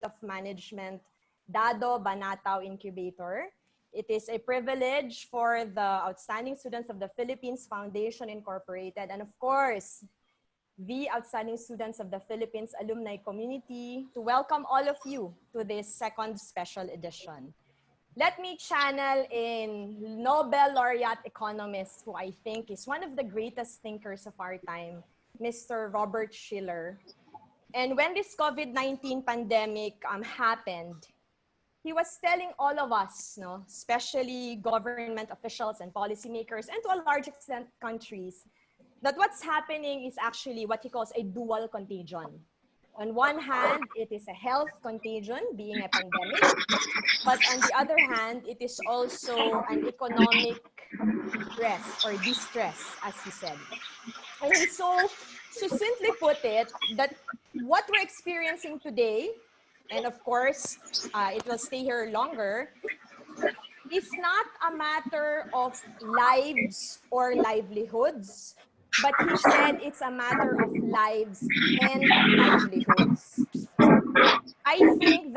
of Management, Dado Banatao Incubator. It is a privilege for the outstanding students of the Philippines Foundation Incorporated, and of course, the outstanding students of the Philippines alumni community, to welcome all of you to this second special edition. Let me channel in Nobel laureate economist, who I think is one of the greatest thinkers of our time, Mr. Robert Shiller. And when this COVID-19 pandemic happened, he was telling all of us, no, especially government officials and policymakers, and to a large extent countries, that what's happening is actually what he calls a dual contagion. On one hand, it is a health contagion, being a pandemic, but on the other hand, it is also an economic stress or distress, as he said. And he so succinctly put it that what we're experiencing today, and of course, it will stay here longer, is not a matter of lives or livelihoods, but he said it's a matter of lives and livelihoods. I think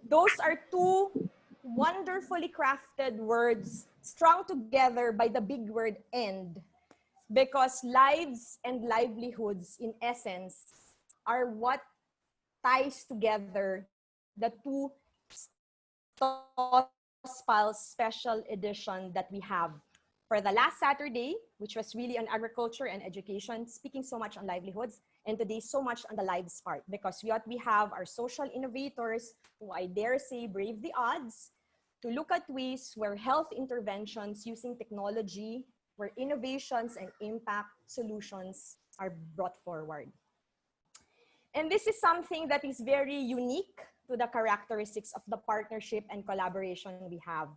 those are two wonderfully crafted words strung together by the big word "and," because lives and livelihoods, in essence, are what ties together the two TOSPALS special edition that we have for the last Saturday, which was really on agriculture and education, speaking so much on livelihoods, and today so much on the lives part, because what we have are social innovators who, I dare say, brave the odds to look at ways where health interventions using technology, where innovations and impact solutions are brought forward. And this is something that is very unique to the characteristics of the partnership and collaboration we have.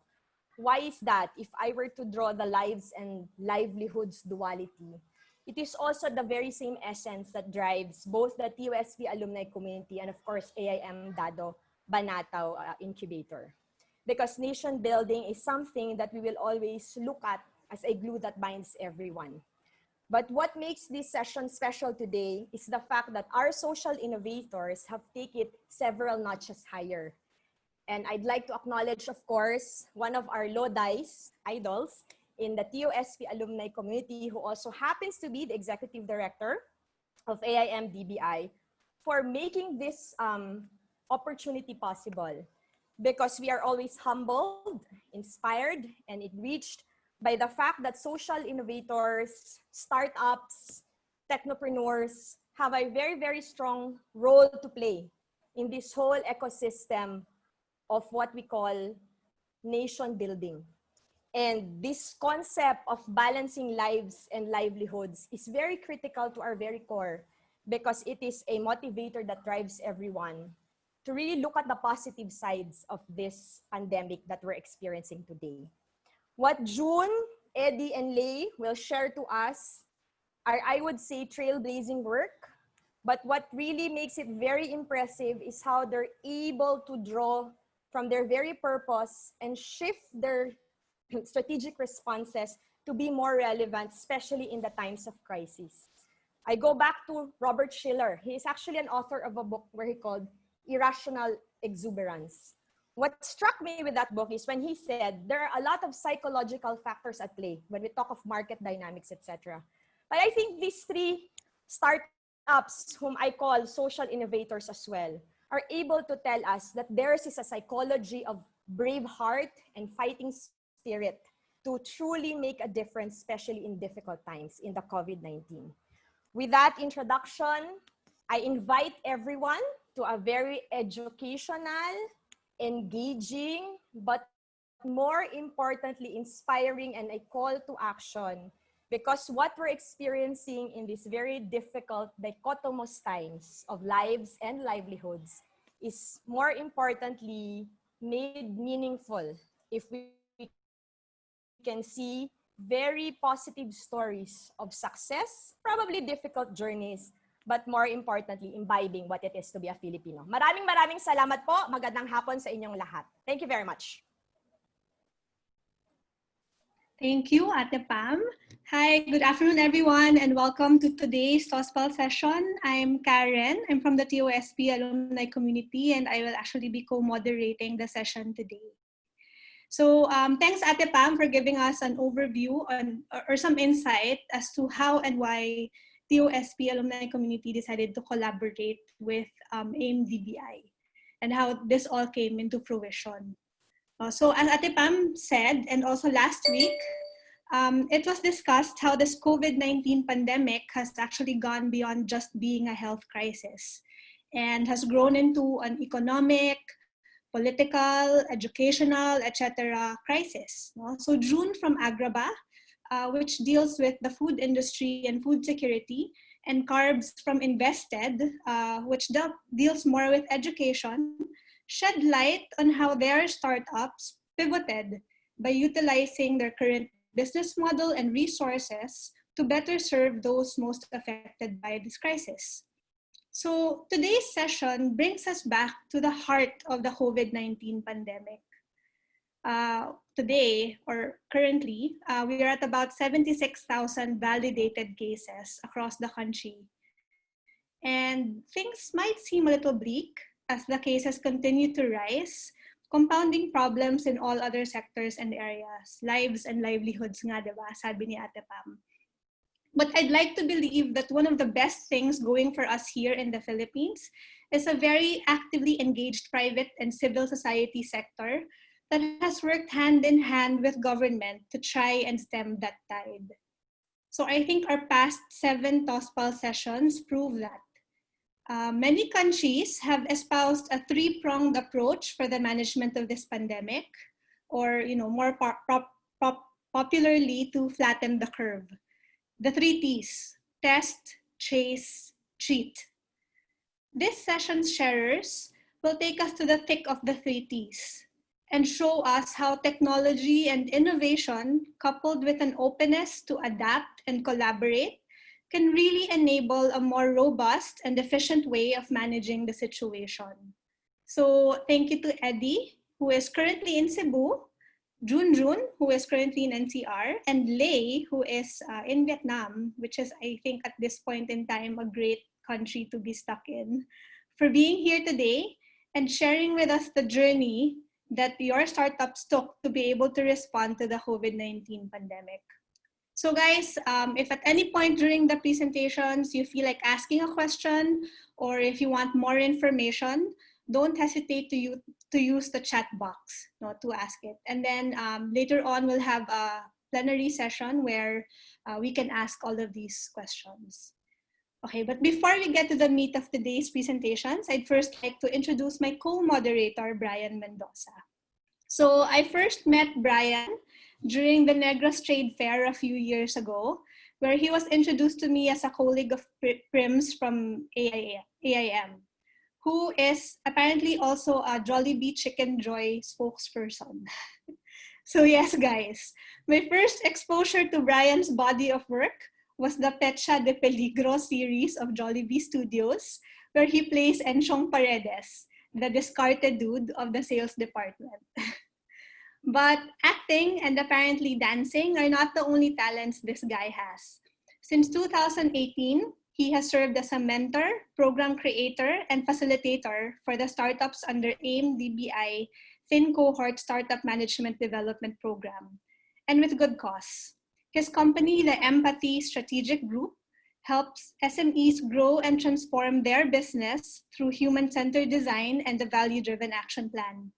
Why is that? If I were to draw the lives and livelihoods duality, it is also the very same essence that drives both the TOSP alumni community and, of course, AIM Dado Banatao Incubator. Because nation building is something that we will always look at as a glue that binds everyone. But what makes this session special today is the fact that our social innovators have taken it several notches higher. And I'd like to acknowledge, of course, one of our Lodi's idols in the TOSP alumni community, who also happens to be the executive director of AIM DBI, for making this opportunity possible. Because we are always humbled, inspired, and it reached by the fact that social innovators, startups, technopreneurs have a very, very strong role to play in this whole ecosystem of what we call nation building. And this concept of balancing lives and livelihoods is very critical to our very core, because it is a motivator that drives everyone to really look at the positive sides of this pandemic that we're experiencing today. What June, Eddie, and Lei will share to us are, I would say, trailblazing work. But what really makes it very impressive is how they're able to draw from their very purpose and shift their strategic responses to be more relevant, especially in the times of crisis. I go back to Robert Shiller. He is actually an author of a book where he called Irrational Exuberance. What struck me with that book is when he said there are a lot of psychological factors at play when we talk of market dynamics, etc. But I think these three startups, whom I call social innovators as well, are able to tell us that theirs is a psychology of brave heart and fighting spirit to truly make a difference, especially in difficult times in the COVID-19. With that introduction, I invite everyone to a very educational, engaging, but more importantly, inspiring and a call to action. Because what we're experiencing in these very difficult dichotomous times of lives and livelihoods is more importantly made meaningful if we can see very positive stories of success, probably difficult journeys, but more importantly, imbibing what it is to be a Filipino. Maraming salamat po. Magandang hapon sa inyong lahat. Thank you very much. Thank you, Ate Pam. Hi, good afternoon, everyone, and welcome to today's TOSPAL session. I'm Karen. I'm from the TOSP alumni community, and I will actually be co-moderating the session today. So thanks, Ate Pam, for giving us an overview on, or some insight as to how and why TOSP alumni community decided to collaborate with AIM DBI and how this all came into fruition. So as Ate Pam said, and also last week, it was discussed how this COVID-19 pandemic has actually gone beyond just being a health crisis and has grown into an economic, political, educational, etc. crisis. No? So June from Agraba, which deals with the food industry and food security, and Carbs from Invested, which deals more with education, shed light on how their startups pivoted by utilizing their current business model and resources to better serve those most affected by this crisis. So today's session brings us back to the heart of the COVID-19 pandemic. Today, or currently, we are at about 76,000 validated cases across the country. And things might seem a little bleak as the cases continue to rise, compounding problems in all other sectors and areas, lives and livelihoods nga, diba? Sabi ni Ate Pam. But I'd like to believe that one of the best things going for us here in the Philippines is a very actively engaged private and civil society sector that has worked hand in hand with government to try and stem that tide. So I think our past 7 TOSPAL sessions prove that. Many countries have espoused a three-pronged approach for the management of this pandemic, or more popularly to flatten the curve. The 3 T's: test, trace, treat. This session's sharers will take us to the thick of the 3 T's and show us how technology and innovation, coupled with an openness to adapt and collaborate, can really enable a more robust and efficient way of managing the situation. So thank you to Eddie, who is currently in Cebu, Jun, who is currently in NCR, and Lei, who is in Vietnam, which is, I think, at this point in time, a great country to be stuck in, for being here today and sharing with us the journey that your startups took to be able to respond to the COVID-19 pandemic. So guys, if at any point during the presentations you feel like asking a question, or if you want more information, don't hesitate to use the chat box to ask it. And then later on, we'll have a plenary session where we can ask all of these questions. Okay, but before we get to the meat of today's presentations, I'd first like to introduce my co-moderator, Brian Mendoza. So I first met Brian during the Negros Trade Fair a few years ago, where he was introduced to me as a colleague of Prims from AIM, who is apparently also a Jollibee Chicken Joy spokesperson. So yes, guys, my first exposure to Brian's body of work was the Pecha de Peligro series of Jollibee Studios, where he plays Enchong Paredes, the discarded dude of the sales department. But acting and apparently dancing are not the only talents this guy has. Since 2018, he has served as a mentor, program creator, and facilitator for the startups under AIM DBI Thin Cohort Startup Management Development Program, and with good cause. His company, the Empathy Strategic Group, helps SMEs grow and transform their business through human-centered design and the value-driven action plan.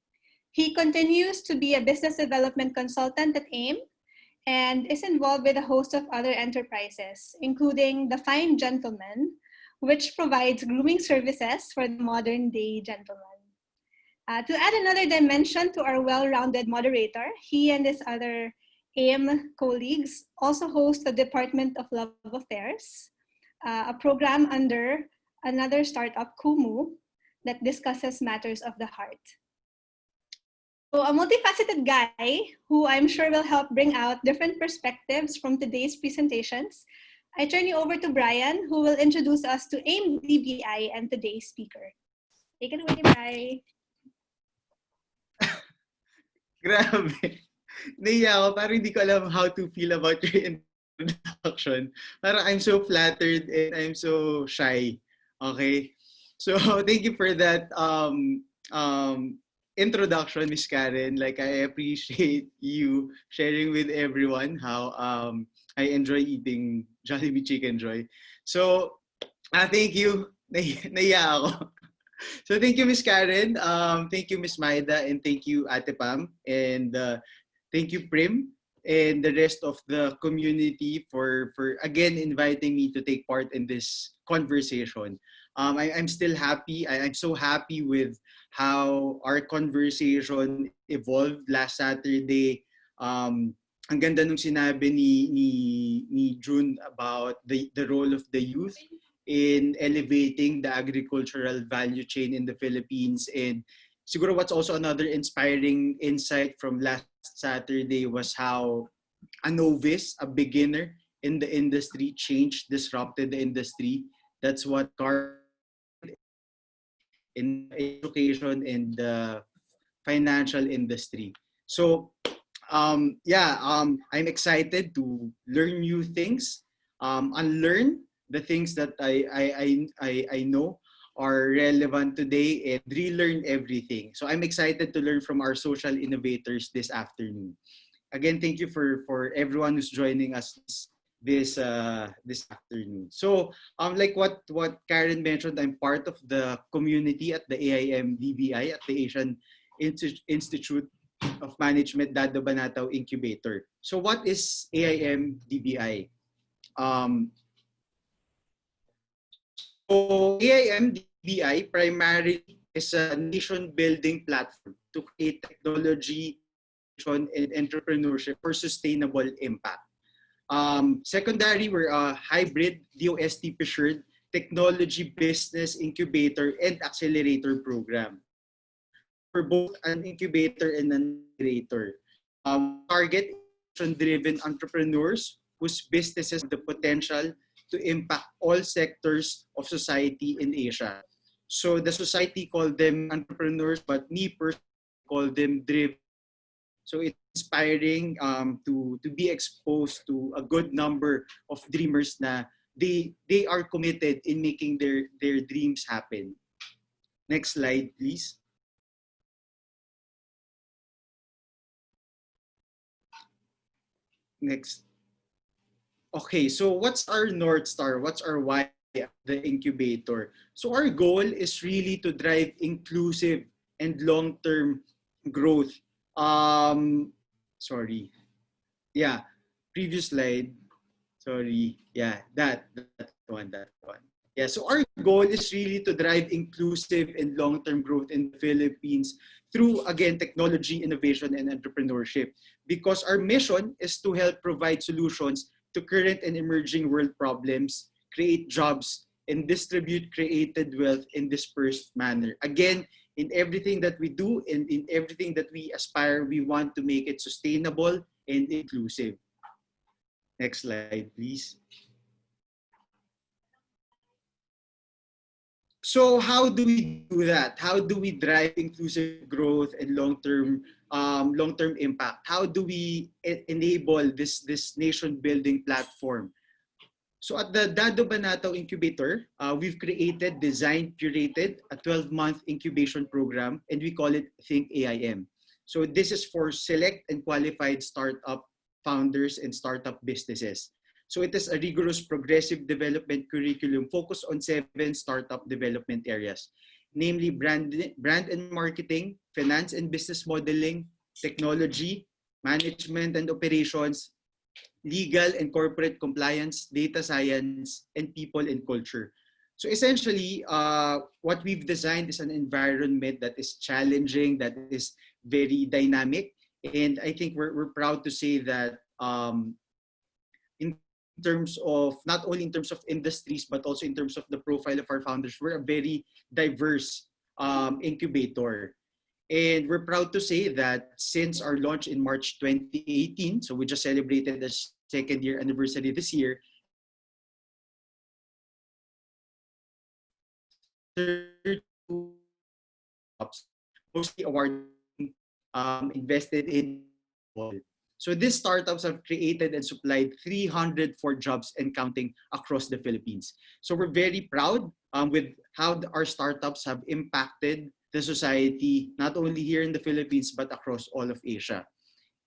He continues to be a business development consultant at AIM and is involved with a host of other enterprises, including The Fine Gentleman, which provides grooming services for the modern day gentleman. To add another dimension to our well-rounded moderator, he and his other AIM colleagues also host the Department of Love Affairs, a program under another startup, Kumu, that discusses matters of the heart. So a multifaceted guy who I'm sure will help bring out different perspectives from today's presentations. I turn you over to Brian, who will introduce us to AIM DBI and today's speaker. Take it away, Brian. Grabe. Naiya ako, parang hindi ko alam how to feel about your introduction. Parang I'm so flattered and I'm so shy. Okay? So, thank you for that introduction, Miss Karen. Like, I appreciate you sharing with everyone how I enjoy eating Jollibee Chicken Joy. So, thank you. Naiya ako. So thank you, Miss Karen. Thank you, Miss Maida, and thank you, Ate Pam, and thank you, Prim, and the rest of the community for again inviting me to take part in this conversation. I'm still happy. I'm so happy with how our conversation evolved last Saturday. Ang ganda nung sinabi ni June about the role of the youth in elevating the agricultural value chain in the Philippines. And siguro what's also another inspiring insight from last Saturday was how a novice, a beginner in the industry changed, disrupted the industry. That's what carved in the education and the financial industry. So I'm excited to learn new things, unlearn the things that I know are relevant today and relearn everything. So I'm excited to learn from our social innovators this afternoon. Again, thank you for everyone who's joining us this afternoon. So like what Karen mentioned, I'm part of the community at the AIM DBI at the Asian Institute of Management Dado Banatao Incubator. So what is AIM DBI? So AIM DBI primarily is a nation building platform to create technology, innovation, and entrepreneurship for sustainable impact. Secondary, we're a hybrid DOST assured technology business incubator and accelerator program. So we're both an incubator and an accelerator. Target driven entrepreneurs whose businesses have the potential to impact all sectors of society in Asia. So the society called them entrepreneurs, but me personally call them driven. So it's inspiring to be exposed to a good number of dreamers na they are committed in making their dreams happen. Next slide, please. Next. Okay, so what's our North Star? What's our why at the incubator? So our goal is really to drive inclusive and long-term growth. Sorry. Yeah, previous slide. Sorry. Yeah, that one. Yeah, so our goal is really to drive inclusive and long-term growth in the Philippines through, again, technology, innovation, and entrepreneurship. Because our mission is to help provide solutions to current and emerging world problems, create jobs, and distribute created wealth in dispersed manner. Again, in everything that we do and in everything that we aspire, we want to make it sustainable and inclusive. Next slide, please. So how do we do that? How do we drive inclusive growth and long-term impact? How do we enable this nation building platform? So at the Dado Banatao Incubator, we've created, designed, curated a 12-month incubation program, and we call it Think AIM. So this is for select and qualified startup founders and startup businesses. So it is a rigorous progressive development curriculum focused on 7 startup development areas, namely brand and marketing, finance and business modeling, technology, management and operations, legal and corporate compliance, data science, and people and culture. So essentially, what we've designed is an environment that is challenging, that is very dynamic. And I think we're proud to say that in terms of, not only in terms of industries, but also in terms of the profile of our founders, we're a very diverse incubator. And we're proud to say that since our launch in March 2018, so we just celebrated the second year anniversary this year, mostly awarded, invested in So these startups have created and supplied 304 jobs and counting across the Philippines. So we're very proud with how our startups have impacted the society, not only here in the Philippines, but across all of Asia.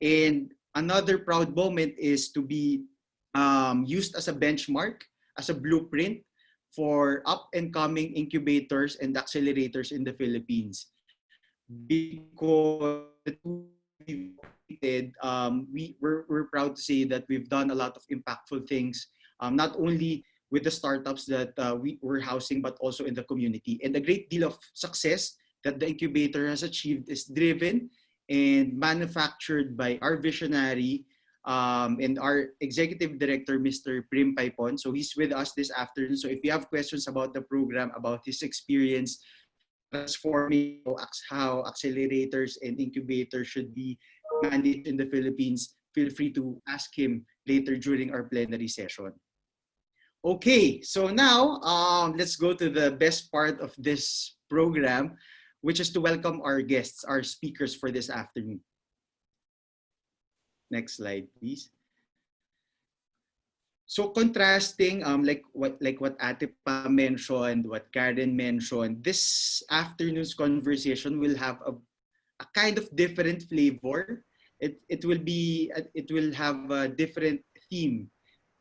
And another proud moment is to be used as a benchmark, as a blueprint for up and coming incubators and accelerators in the Philippines. Because the two we've completed, we're proud to say that we've done a lot of impactful things, not only with the startups that we're housing, but also in the community. And a great deal of success that the incubator has achieved is driven and manufactured by our visionary and our executive director, Mr. Prim Paipon. So he's with us this afternoon. So if you have questions about the program, about his experience transforming how accelerators and incubators should be managed in the Philippines, feel free to ask him later during our plenary session. Okay, so now let's go to the best part of this program, which is to welcome our guests, our speakers for this afternoon. Next slide, please. So contrasting, like what Ate Pa mentioned, what Karen mentioned, this afternoon's conversation will have a kind of different flavor. It will have a different theme.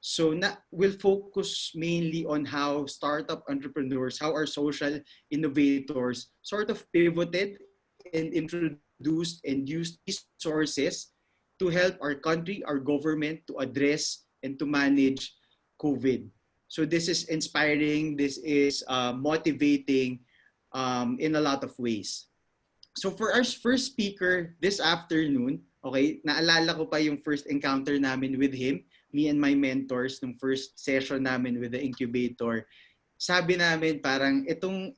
So we'll focus mainly on how startup entrepreneurs, how our social innovators sort of pivoted and introduced and used resources to help our country, our government to address and to manage COVID. So this is inspiring, this is motivating in a lot of ways. So for our first speaker this afternoon, okay, naalala ko pa yung first encounter namin with him, me and my mentors, nung first session namin with the incubator. Sabi namin parang itong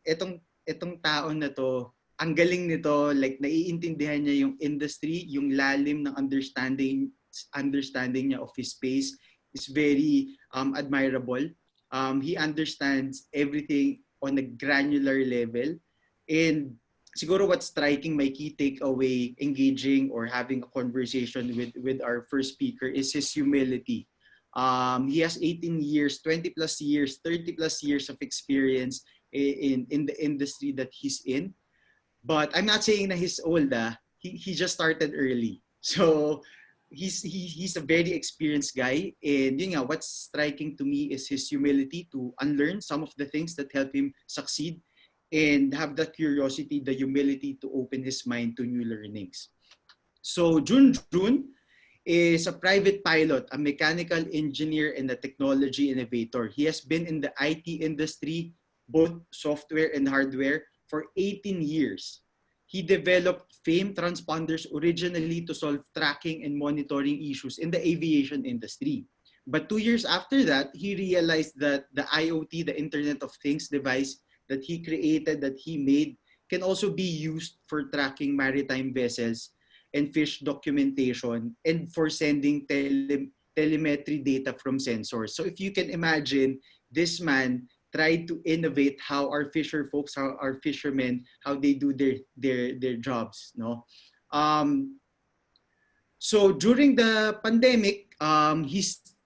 taon na to, ang galing nito, like naiintindihan niya yung industry, yung lalim ng understanding niya of his space is very admirable. He understands everything on a granular level. And siguro what's striking, my key takeaway, engaging or having a conversation with our first speaker is his humility. He has 18 years, 20 plus years, 30 plus years of experience in the industry that he's in. But I'm not saying that he's old. He just started early. So he's a very experienced guy. And yun nga, what's striking to me is his humility to unlearn some of the things that help him succeed and have the curiosity, the humility to open his mind to new learnings. So Junjun is a private pilot, a mechanical engineer and a technology innovator. He has been in the IT industry, both software and hardware, for 18 years. He developed FAME transponders originally to solve tracking and monitoring issues in the aviation industry. But 2 years after that, he realized that the IoT, the Internet of Things device that he created, that he made, can also be used for tracking maritime vessels and fish documentation and for sending telemetry data from sensors. So if you can imagine, this man tried to innovate how our fisher folks, how our fishermen, how they do their jobs. No, so during the pandemic,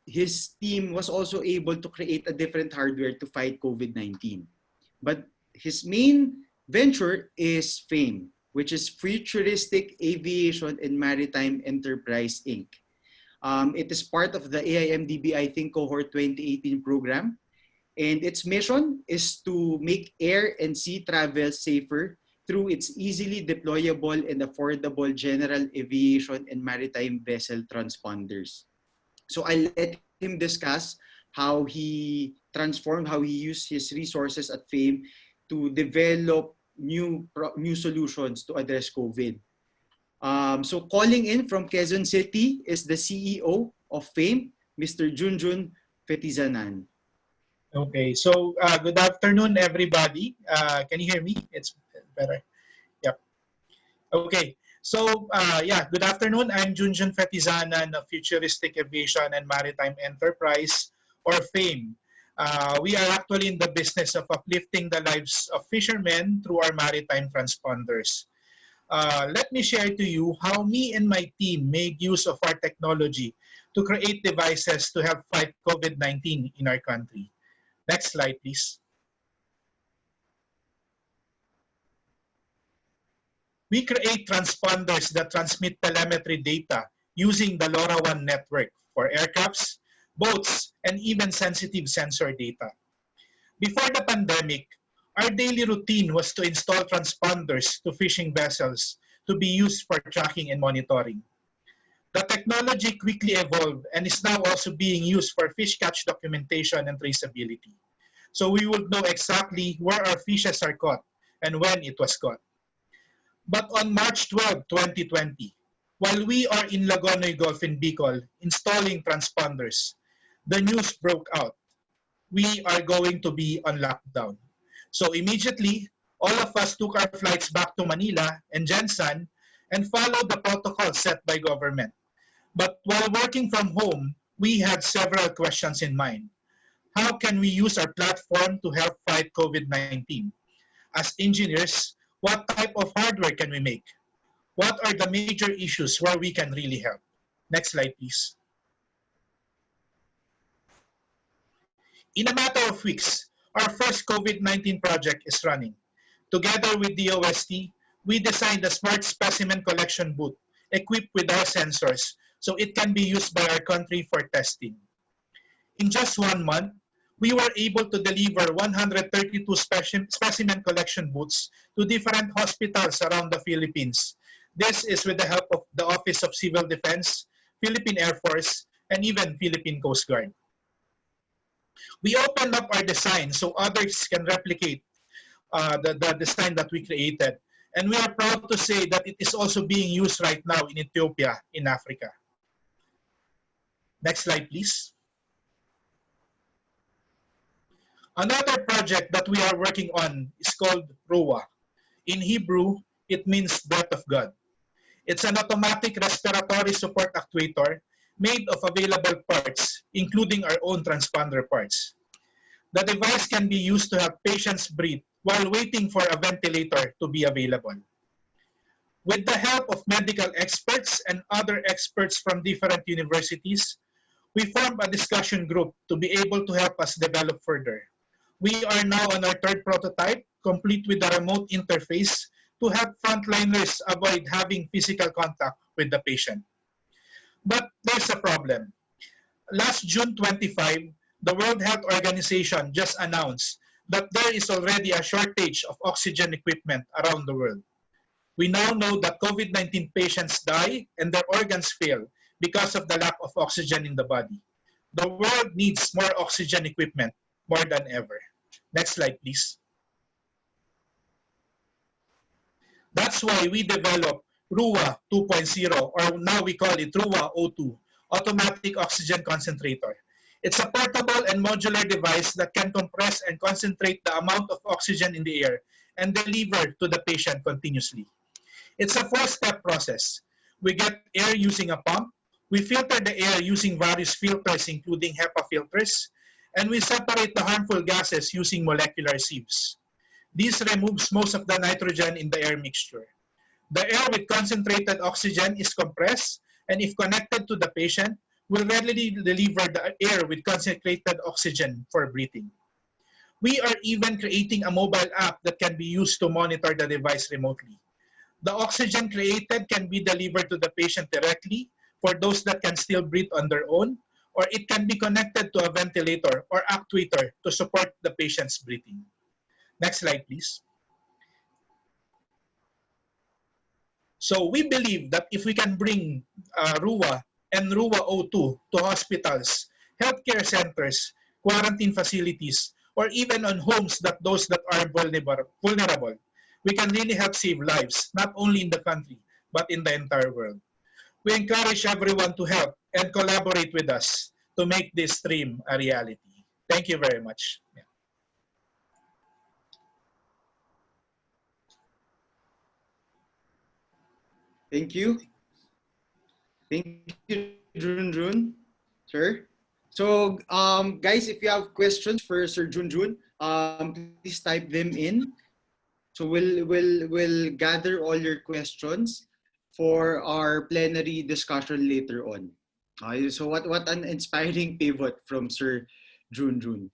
his team was also able to create a different hardware to fight COVID-19. But his main venture is FAME, which is Futuristic Aviation and Maritime Enterprise, Inc. It is part of the AIM DBI Think Cohort 2018 program. And its mission is to make air and sea travel safer through its easily deployable and affordable general aviation and maritime vessel transponders. So I'll let him discuss how he transformed, how he used his resources at FAME to develop new solutions to address COVID. So calling in from Quezon City is the CEO of FAME, Mr. Junjun Fetizanan. Okay, so good afternoon, everybody. Can you hear me? It's better. Yep. Okay, so yeah, good afternoon. I'm Junjun Fetizanan of Futuristic Aviation and Maritime Enterprise, or FAME. We are actually in the business of uplifting the lives of fishermen through our maritime transponders. let me share to you how me and my team make use of our technology to create devices to help fight COVID-19 in our country. Next slide, please. We create transponders that transmit telemetry data using the LoRaWAN network for aircrafts, boats, and even sensitive sensor data. Before the pandemic, our daily routine was to install transponders to fishing vessels to be used for tracking and monitoring. The technology quickly evolved and is now also being used for fish catch documentation and traceability. So we would know exactly where our fishes are caught and when it was caught. But on March 12, 2020, while we are in Lagonoy Gulf in Bicol installing transponders, the news broke out. We are going to be on lockdown. So immediately, all of us took our flights back to Manila and Jensen and followed the protocol set by government. But while working from home, we had several questions in mind. How can we use our platform to help fight COVID-19? As engineers, what type of hardware can we make? What are the major issues where we can really help? Next slide, please. In a matter of weeks, our first COVID-19 project is running. Together with the OST, we designed a smart specimen collection booth equipped with our sensors so it can be used by our country for testing. In just 1 month, we were able to deliver 132 specimen collection booths to different hospitals around the Philippines. This is with the help of the Office of Civil Defense, Philippine Air Force, and even Philippine Coast Guard. We opened up our design so others can replicate the design that we created. And we are proud to say that it is also being used right now in Ethiopia, in Africa. Next slide, please. Another project that we are working on is called RUA. In Hebrew, it means breath of God. It's an automatic respiratory support actuator made of available parts, including our own transponder parts. The device can be used to help patients breathe while waiting for a ventilator to be available. With the help of medical experts and other experts from different universities, we formed a discussion group to be able to help us develop further. We are now on our third prototype, complete with a remote interface to help frontliners avoid having physical contact with the patient. But there's a problem. Last June 25, the World Health Organization just announced that there is already a shortage of oxygen equipment around the world. We now know that COVID-19 patients die and their organs fail because of the lack of oxygen in the body. The world needs more oxygen equipment more than ever. Next slide, please. That's why we developed RUA 2.0, or now we call it RUA O2, Automatic Oxygen Concentrator. It's a portable and modular device that can compress and concentrate the amount of oxygen in the air and deliver to the patient continuously. It's a 4-step process. We get air using a pump, we filter the air using various filters including HEPA filters, and we separate the harmful gases using molecular sieves. This removes most of the nitrogen in the air mixture. The air with concentrated oxygen is compressed, and if connected to the patient, will readily deliver the air with concentrated oxygen for breathing. We are even creating a mobile app that can be used to monitor the device remotely. The oxygen created can be delivered to the patient directly for those that can still breathe on their own, or it can be connected to a ventilator or actuator to support the patient's breathing. Next slide, please. So we believe that if we can bring RUA and RUA O2 to hospitals, healthcare centers, quarantine facilities, or even on homes that those that are vulnerable, we can really help save lives, not only in the country, but in the entire world. We encourage everyone to help and collaborate with us to make this dream a reality. Thank you very much. Yeah. Thank you. Thank you, Junjun, sir. So, guys, if you have questions for Sir Junjun, please type them in. So we'll gather all your questions for our plenary discussion later on. So what an inspiring pivot from Sir Jun.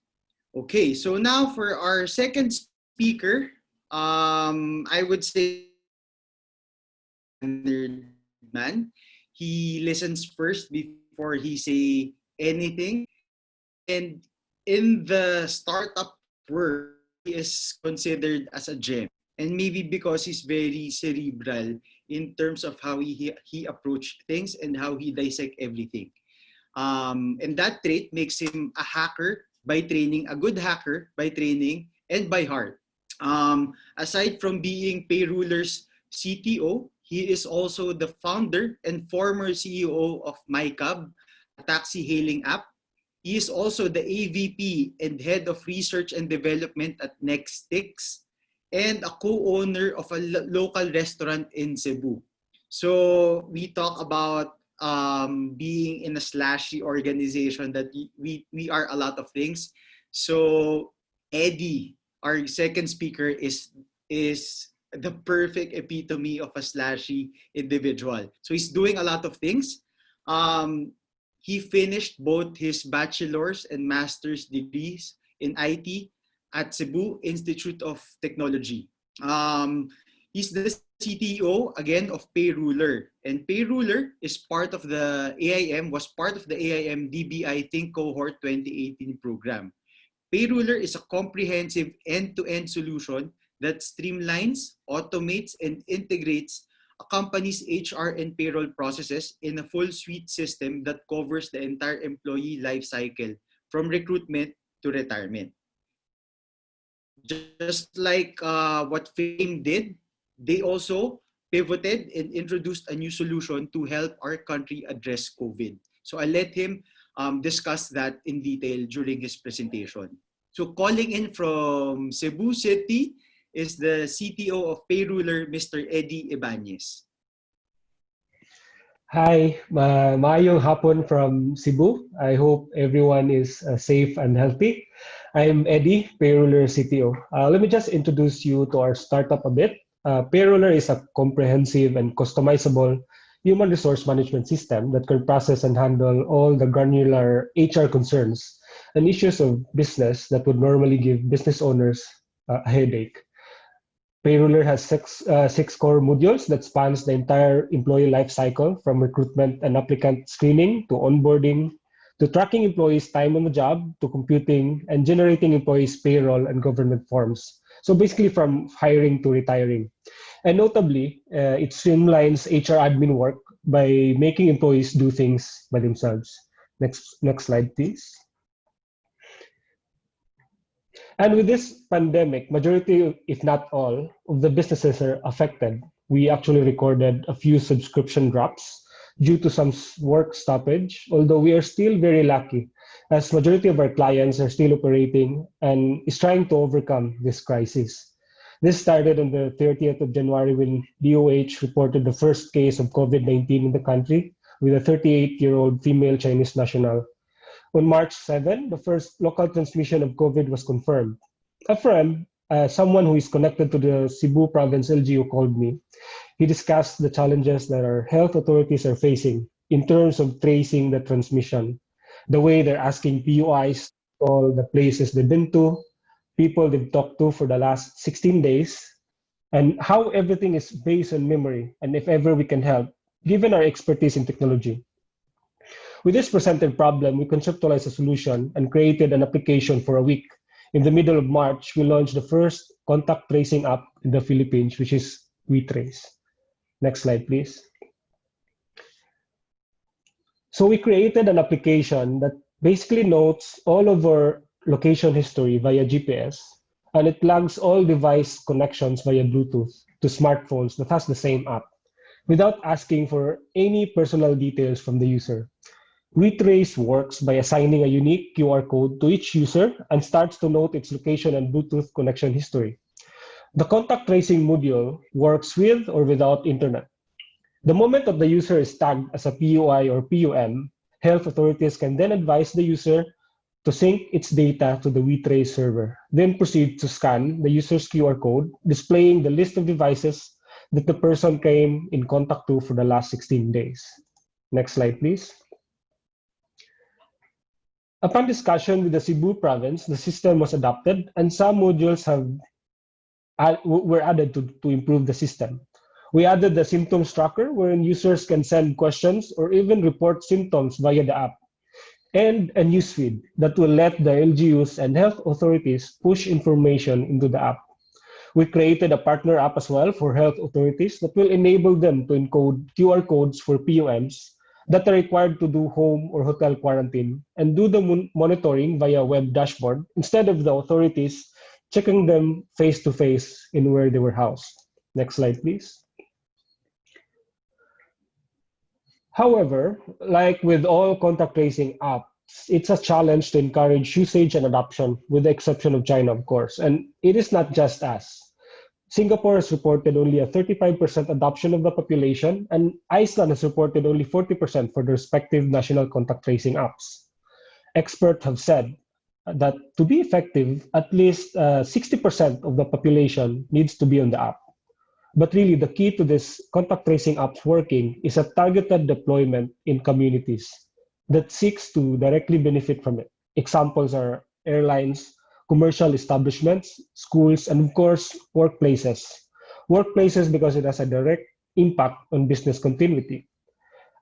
Okay, so now for our second speaker, I would say nerd man. He listens first before he say anything, and in the startup world, he is considered as a gem. And maybe because he's very cerebral in terms of how he approached things and how he dissect everything. And that trait makes him a hacker by training, a good hacker by training and by heart. Aside from being Payroller's CTO, he is also the founder and former CEO of MyCab, a taxi hailing app. He is also the AVP and head of research and development at Nextix and a co-owner of a local restaurant in Cebu. So we talk about being in a slashy organization that we are a lot of things. So Eddie, our second speaker, is the perfect epitome of a slashy individual. So he's doing a lot of things. He finished both his bachelor's and master's degrees in IT at Cebu Institute of Technology. He's the CTO again of Payroller, and Payroller is part of the AIM, was part of the AIM DBI Think Cohort 2018 program. Payroller is a comprehensive end-to-end solution that streamlines, automates, and integrates a company's HR and payroll processes in a full suite system that covers the entire employee life cycle from recruitment to retirement. Just like what Fame did, they also pivoted and introduced a new solution to help our country address COVID. So I'll let him discuss that in detail during his presentation. So calling in from Cebu City is the CTO of Payroller, Mr. Eddie Ibanez. Hi, maayong hapon from Cebu. I hope everyone is safe and healthy. I'm Eddie, Payroller CTO. Let me just introduce you to our startup a bit. Payroller is a comprehensive and customizable human resource management system that can process and handle all the granular HR concerns and issues of business that would normally give business owners a headache. Payroller has six core modules that spans the entire employee life cycle, from recruitment and applicant screening to onboarding, to tracking employees' time on the job, to computing and generating employees' payroll and government forms. So basically from hiring to retiring. And notably, it streamlines HR admin work by making employees do things by themselves. Next slide, please. And with this pandemic, majority, if not all, of the businesses are affected. We actually recorded a few subscription drops due to some work stoppage, although we are still very lucky, as majority of our clients are still operating and is trying to overcome this crisis. This started on the 30th of January when DOH reported the first case of COVID-19 in the country with a 38-year-old female Chinese national. On March 7, the first local transmission of COVID was confirmed. A friend, someone who is connected to the Cebu province LGU, called me. He discussed the challenges that our health authorities are facing in terms of tracing the transmission, the way they're asking PUIs to all the places they've been to, people they've talked to for the last 16 days, and how everything is based on memory, and if ever we can help, given our expertise in technology. With this presented problem, we conceptualized a solution and created an application for a week. In the middle of March, we launched the first contact tracing app in the Philippines, which is WeTrace. Next slide, please. So we created an application that basically notes all of our location history via GPS, and it plugs all device connections via Bluetooth to smartphones that has the same app, without asking for any personal details from the user. WeTrace works by assigning a unique QR code to each user and starts to note its location and Bluetooth connection history. The contact tracing module works with or without internet. The moment that the user is tagged as a PUI or PUM, health authorities can then advise the user to sync its data to the WeTrace server, then proceed to scan the user's QR code, displaying the list of devices that the person came in contact to for the last 16 days. Next slide, please. Upon discussion with the Cebu province, the system was adopted and some modules were added to improve the system. We added the symptoms tracker, wherein users can send questions or even report symptoms via the app, and a newsfeed that will let the LGUs and health authorities push information into the app. We created a partner app as well for health authorities that will enable them to encode QR codes for POMs that are required to do home or hotel quarantine and do the monitoring via web dashboard instead of the authorities checking them face to face in where they were housed. Next slide, please. However, like with all contact tracing apps, it's a challenge to encourage usage and adoption, with the exception of China, of course. And it is not just us. Singapore has reported only a 35% adoption of the population, and Iceland has reported only 40% for the respective national contact tracing apps. Experts have said that to be effective, at least 60% of the population needs to be on the app. But really, the key to this contact tracing apps working is a targeted deployment in communities that seeks to directly benefit from it. Examples are airlines, commercial establishments, schools, and of course, workplaces. Workplaces because it has a direct impact on business continuity.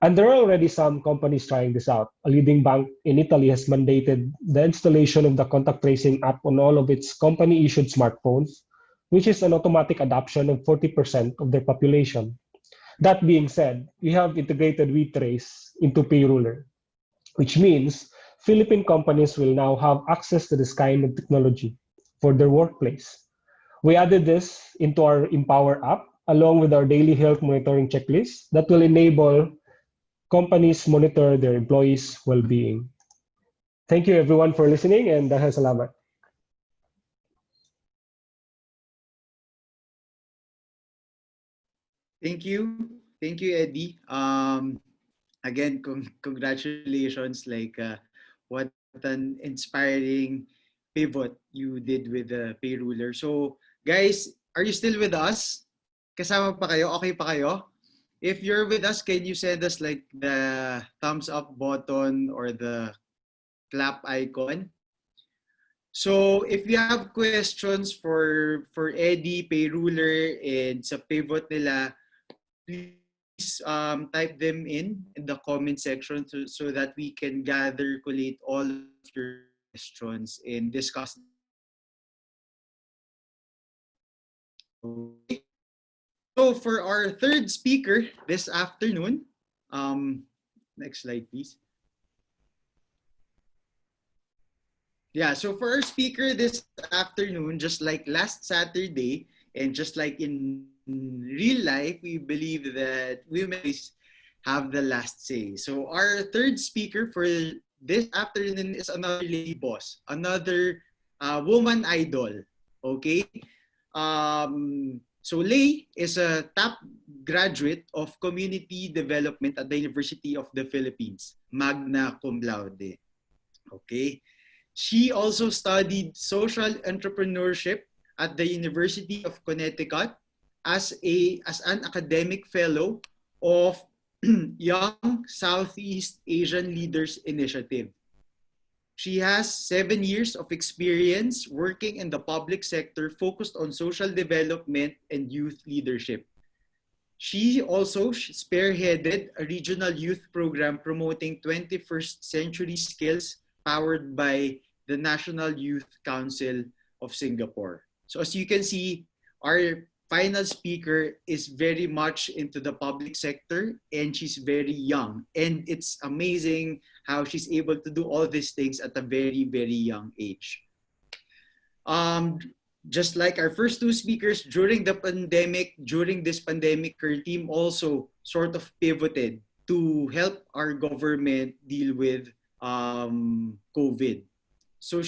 And there are already some companies trying this out. A leading bank in Italy has mandated the installation of the contact tracing app on all of its company-issued smartphones, which is an automatic adoption of 40% of their population. That being said, we have integrated WeTrace into Payroller, which means Philippine companies will now have access to this kind of technology for their workplace. We added this into our Empower app, along with our daily health monitoring checklist that will enable companies monitor their employees' well-being. Thank you everyone for listening, and dahil salamat. Thank you, Eddie. Again, congratulations. What an inspiring pivot you did with the Payroller. So, guys, are you still with us? Kasama pa kayo? Okay pa kayo? If you're with us, can you send us like the thumbs up button or the clap icon? So if you have questions for Eddie, Payroller, and sa pivot nila, please type them in the comment section so that we can collate all of your questions and discuss. Okay. So for our third speaker this afternoon, next slide please. Yeah, so for our speaker this afternoon, just like last Saturday, and just like in real life, we believe that women have the last say. So our third speaker for this afternoon is another lady boss, another woman idol. Okay. So Lei is a top graduate of community development at the University of the Philippines, magna cum laude. Okay. She also studied social entrepreneurship at the University of Connecticut as an academic fellow of Young Southeast Asian Leaders Initiative. She has 7 years of experience working in the public sector focused on social development and youth leadership. She also spearheaded a regional youth program promoting 21st century skills powered by the National Youth Council of Singapore. So as you can see, our final speaker is very much into the public sector and she's very young. And it's amazing how she's able to do all these things at a very, very young age. Just like our first two speakers, during this pandemic, her team also sort of pivoted to help our government deal with COVID. So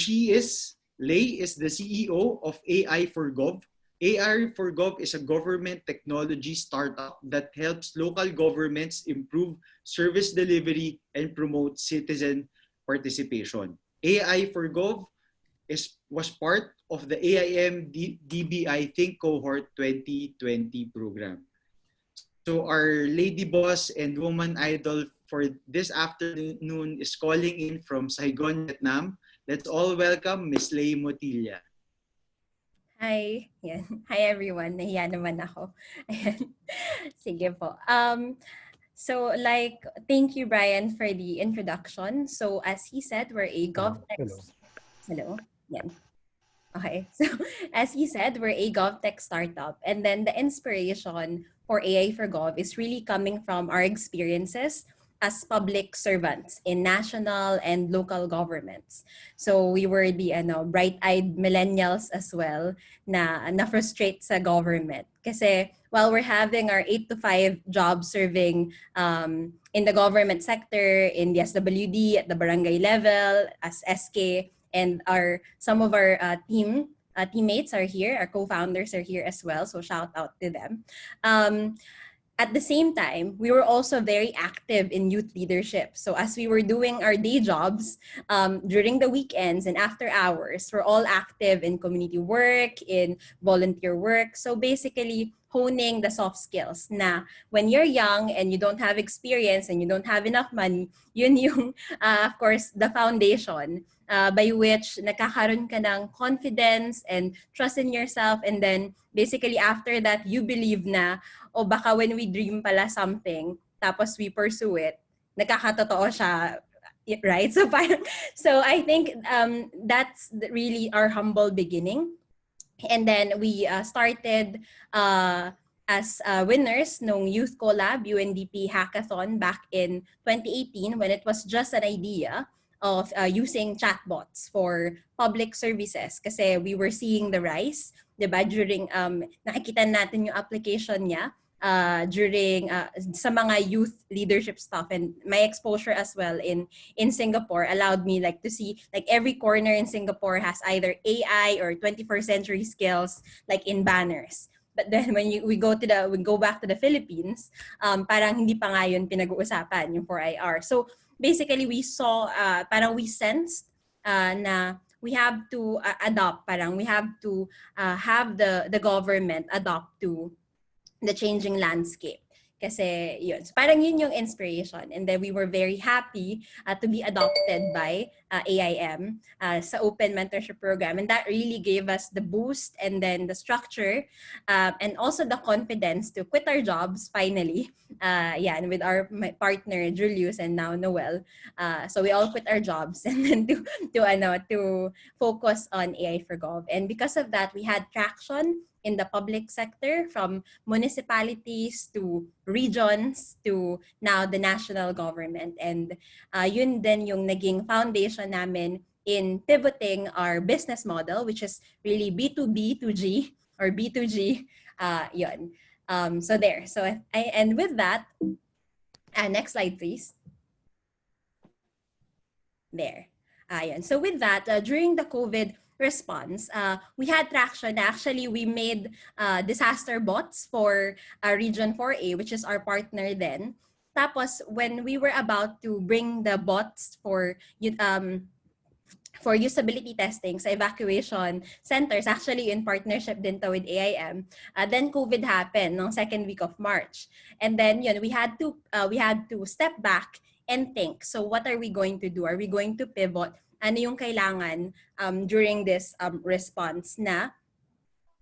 Lei is the CEO of AI for Gov. AI for Gov is a government technology startup that helps local governments improve service delivery and promote citizen participation. AI for Gov was part of the AIM DBI Think Cohort 2020 program. So our lady boss and woman idol for this afternoon is calling in from Saigon, Vietnam. Let's all welcome Miss Lei Motilla. Hi. Yan. Hi everyone. Nahiya naman ako. Ayan. Sige po. So thank you Brian for the introduction. So as he said, we're a GovTech. Hello. Hello. Yan. Okay. So as he said, we're a GovTech startup. And then the inspiration for AI for Gov is really coming from our experiences as public servants in national and local governments. So we were the bright-eyed millennials as well na frustrate sa government. Kasi while we're having our 8 to 5 jobs serving in the government sector, in the SWD, at the barangay level, as SK, and some of our teammates are here, our co-founders are here as well, so shout out to them. At the same time, we were also very active in youth leadership. So as we were doing our day jobs during the weekends and after hours, we're all active in community work, in volunteer work. So basically, honing the soft skills na when you're young and you don't have experience and you don't have enough money, yun yung, of course, the foundation by which nakakaroon ka ng confidence and trust in yourself. And then basically after that, you believe na, o baka when we dream pala something, tapos we pursue it, nakakatotoo siya, right? So I think that's really our humble beginning. And then we started as winners nung Youth Collab UNDP Hackathon back in 2018 when it was just an idea of using chatbots for public services kasi we were seeing the rise, diba? During, nakikita natin yung application niya during sa mga youth leadership stuff, and my exposure as well in Singapore allowed me to see every corner in Singapore has either AI or 21st century skills in banners. But then when we go back to the Philippines, parang hindi pa nga yun pinag-uusapan yung 4IR. So basically we saw parang we sensed na we have to adopt, parang we have to have the government adopt to the changing landscape. Kasi yun. So parang yun yung inspiration. And then we were very happy to be adopted by AIM sa Open Mentorship Program. And that really gave us the boost and then the structure and also the confidence to quit our jobs finally. And with my partner Julius and now Noel. So we all quit our jobs and then to focus on AI for Gov. And because of that, we had traction in the public sector, from municipalities to regions to now the national government. And yun din yung naging foundation namin in pivoting our business model, which is really B2B2G or B2G. Yun. So there. So and with that, next slide, please. There. Ayan. So with that, during the COVID response, we had traction. Actually, we made disaster bots for Region 4A, which is our partner then. Tapos, when we were about to bring the bots for usability testing sa evacuation centers, actually in partnership din to with AIM, then COVID happened noong second week of March. And then yun, we had to step back and think, so what are we going to do? Are we going to pivot? Ano yung kailangan during this response na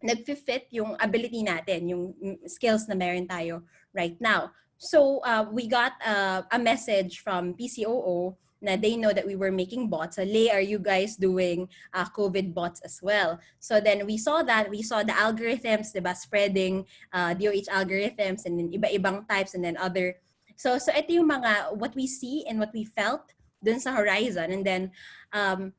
nag-fit yung ability natin, yung skills na meron tayo right now. So we got a message from PCOO na they know that we were making bots. So, Lei, are you guys doing COVID bots as well? So then we saw the algorithms, diba, spreading DOH algorithms and then iba-ibang types and then other. So ito yung mga what we see and what we felt dun sa horizon. And then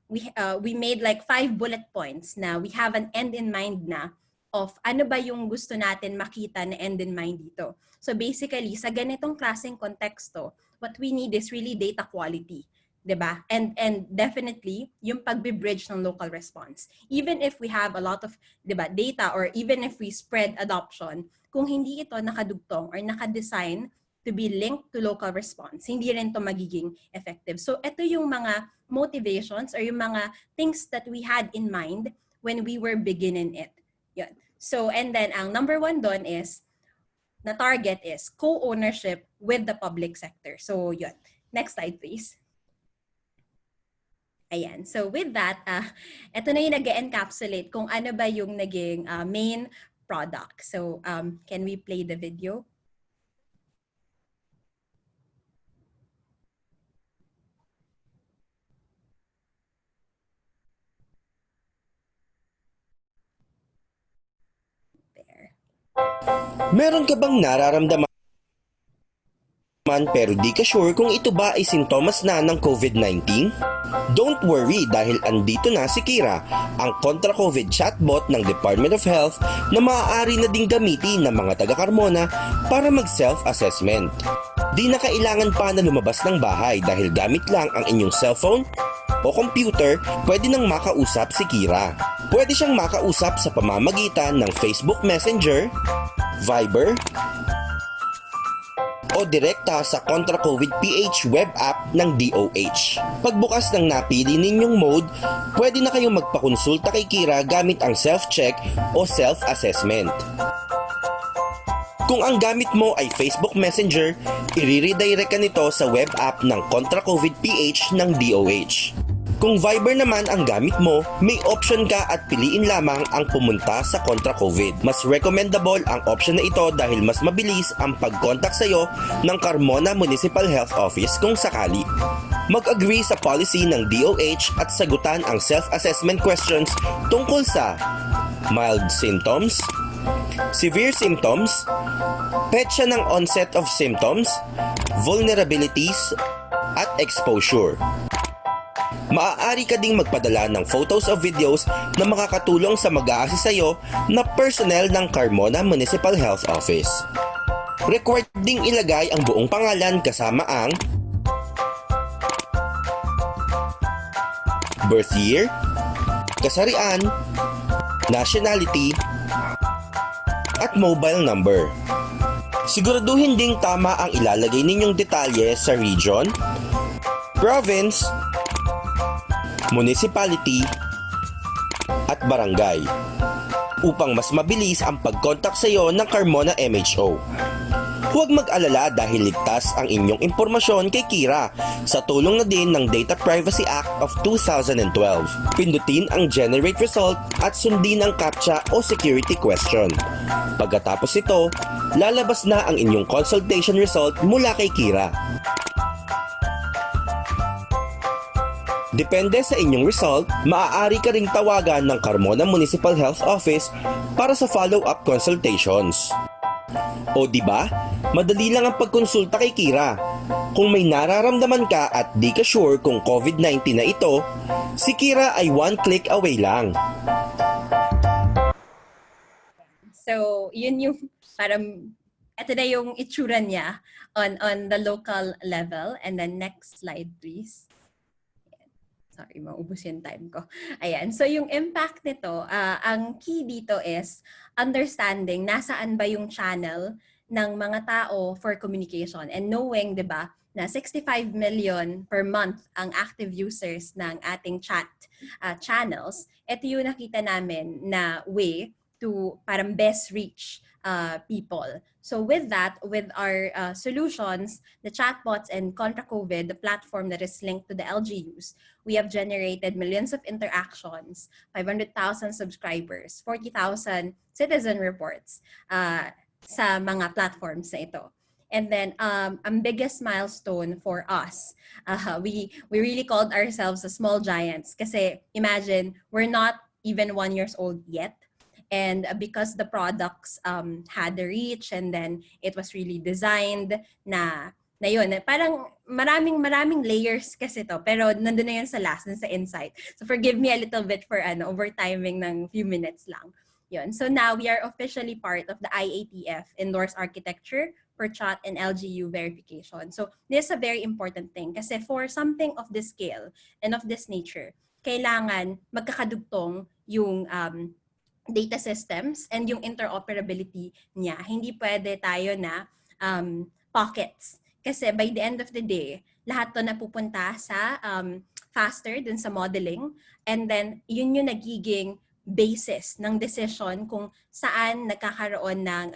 we made 5 bullet points na we have an end in mind na of ano ba yung gusto natin makita na end in mind dito. So basically, sa ganitong klaseng konteksto, what we need is really data quality. Diba? And definitely, yung pagbe-bridge ng local response. Even if we have a lot of data or even if we spread adoption, kung hindi ito nakadugtong or nakadesign to be linked to local response, hindi rin to magiging effective. So ito yung mga motivations or yung mga things that we had in mind when we were beginning it. Yun. So, and then ang number 1 doon is, na target is co-ownership with the public sector. So yun. Next slide, please. Ayan. So with that, ito na yung nag-encapsulate kung ano ba yung naging main product. So can we play the video? There. Meron ka bang nararamdaman pero di ka sure kung ito ba ay sintomas na ng COVID-19? Don't worry dahil andito na si Kira, ang kontra-COVID chatbot ng Department of Health na maaari na ding gamitin ng mga taga-Carmona para mag-self-assessment. Di na kailangan pa na lumabas ng bahay dahil gamit lang ang inyong cellphone o computer, pwede nang makausap si Kira. Pwede siyang makausap sa pamamagitan ng Facebook Messenger, Viber, o direkta sa Contra COVID PH web app ng DOH. Pagbukas ng napili ninyong mode, pwede na kayong magpakonsulta kay Kira gamit ang self-check o self-assessment. Kung ang gamit mo ay Facebook Messenger, i-redirect ka nito sa web app ng Contra COVID PH ng DOH. Kung Viber naman ang gamit mo, may option ka at piliin lamang ang pumunta sa Contra COVID. Mas recommendable ang option na ito dahil mas mabilis ang pag-contact sa iyo ng Carmona Municipal Health Office kung sakali. Mag-agree sa policy ng DOH at sagutan ang self-assessment questions tungkol sa mild symptoms, severe symptoms, petsa ng onset of symptoms, vulnerabilities, at exposure. Maaari ka ding magpadala ng photos o videos na makakatulong sa mag-a-assist sa iyo na personnel ng Carmona Municipal Health Office. Required ding ilagay ang buong pangalan kasama ang birth year, kasarian, nationality, at mobile number. Siguraduhin ding tama ang ilalagay ninyong detalye sa region, province, municipality, at barangay upang mas mabilis ang pag-contact sa iyo ng Carmona MHO. Huwag mag-alala dahil ligtas ang inyong impormasyon kay Kira sa tulong na din ng Data Privacy Act of 2012. Pindutin ang Generate Result at sundin ang CAPTCHA o Security Question. Pagkatapos ito, lalabas na ang inyong consultation result mula kay Kira. Depende sa inyong result, maaari ka ring tawagan ng Carmona Municipal Health Office para sa follow-up consultations. O di ba? Madali lang ang pagkonsulta kay Kira. Kung may nararamdaman ka at di ka sure kung COVID-19 na ito, si Kira ay one click away lang. So, yun yung parang ito na yung itsura niya on the local level. And then next slide, please. Sorry, maubos yung time ko. Ayan. So, yung impact nito, ang key dito is understanding nasaan ba yung channel ng mga tao for communication and knowing, di ba, na 65 million per month ang active users ng ating chat channels. Ito yung nakita namin na way to parang best reach people. So with that, with our solutions, the chatbots and Contra COVID, the platform that is linked to the LGUs, we have generated millions of interactions, 500,000 subscribers, 40,000 citizen reports sa mga platforms na ito. And then, ang biggest milestone for us, we really called ourselves the small giants kasi imagine, we're not even 1 year old yet. And because the products had the reach and then it was really designed na yun. Parang maraming layers kasi to. Pero nandun na yun sa last, sa insight. So forgive me a little bit for overtiming ng few minutes lang. Yun. So now we are officially part of the IATF Endorsed Architecture for Chat and LGU verification. So this is a very important thing kasi for something of this scale and of this nature, kailangan magkakadugtong yung data systems and yung interoperability niya. Hindi pwede tayo na pockets. Kasi by the end of the day, lahat to napupunta sa faster dun sa modeling, and then yun yung nagiging basis ng decision kung saan nagkakaroon ng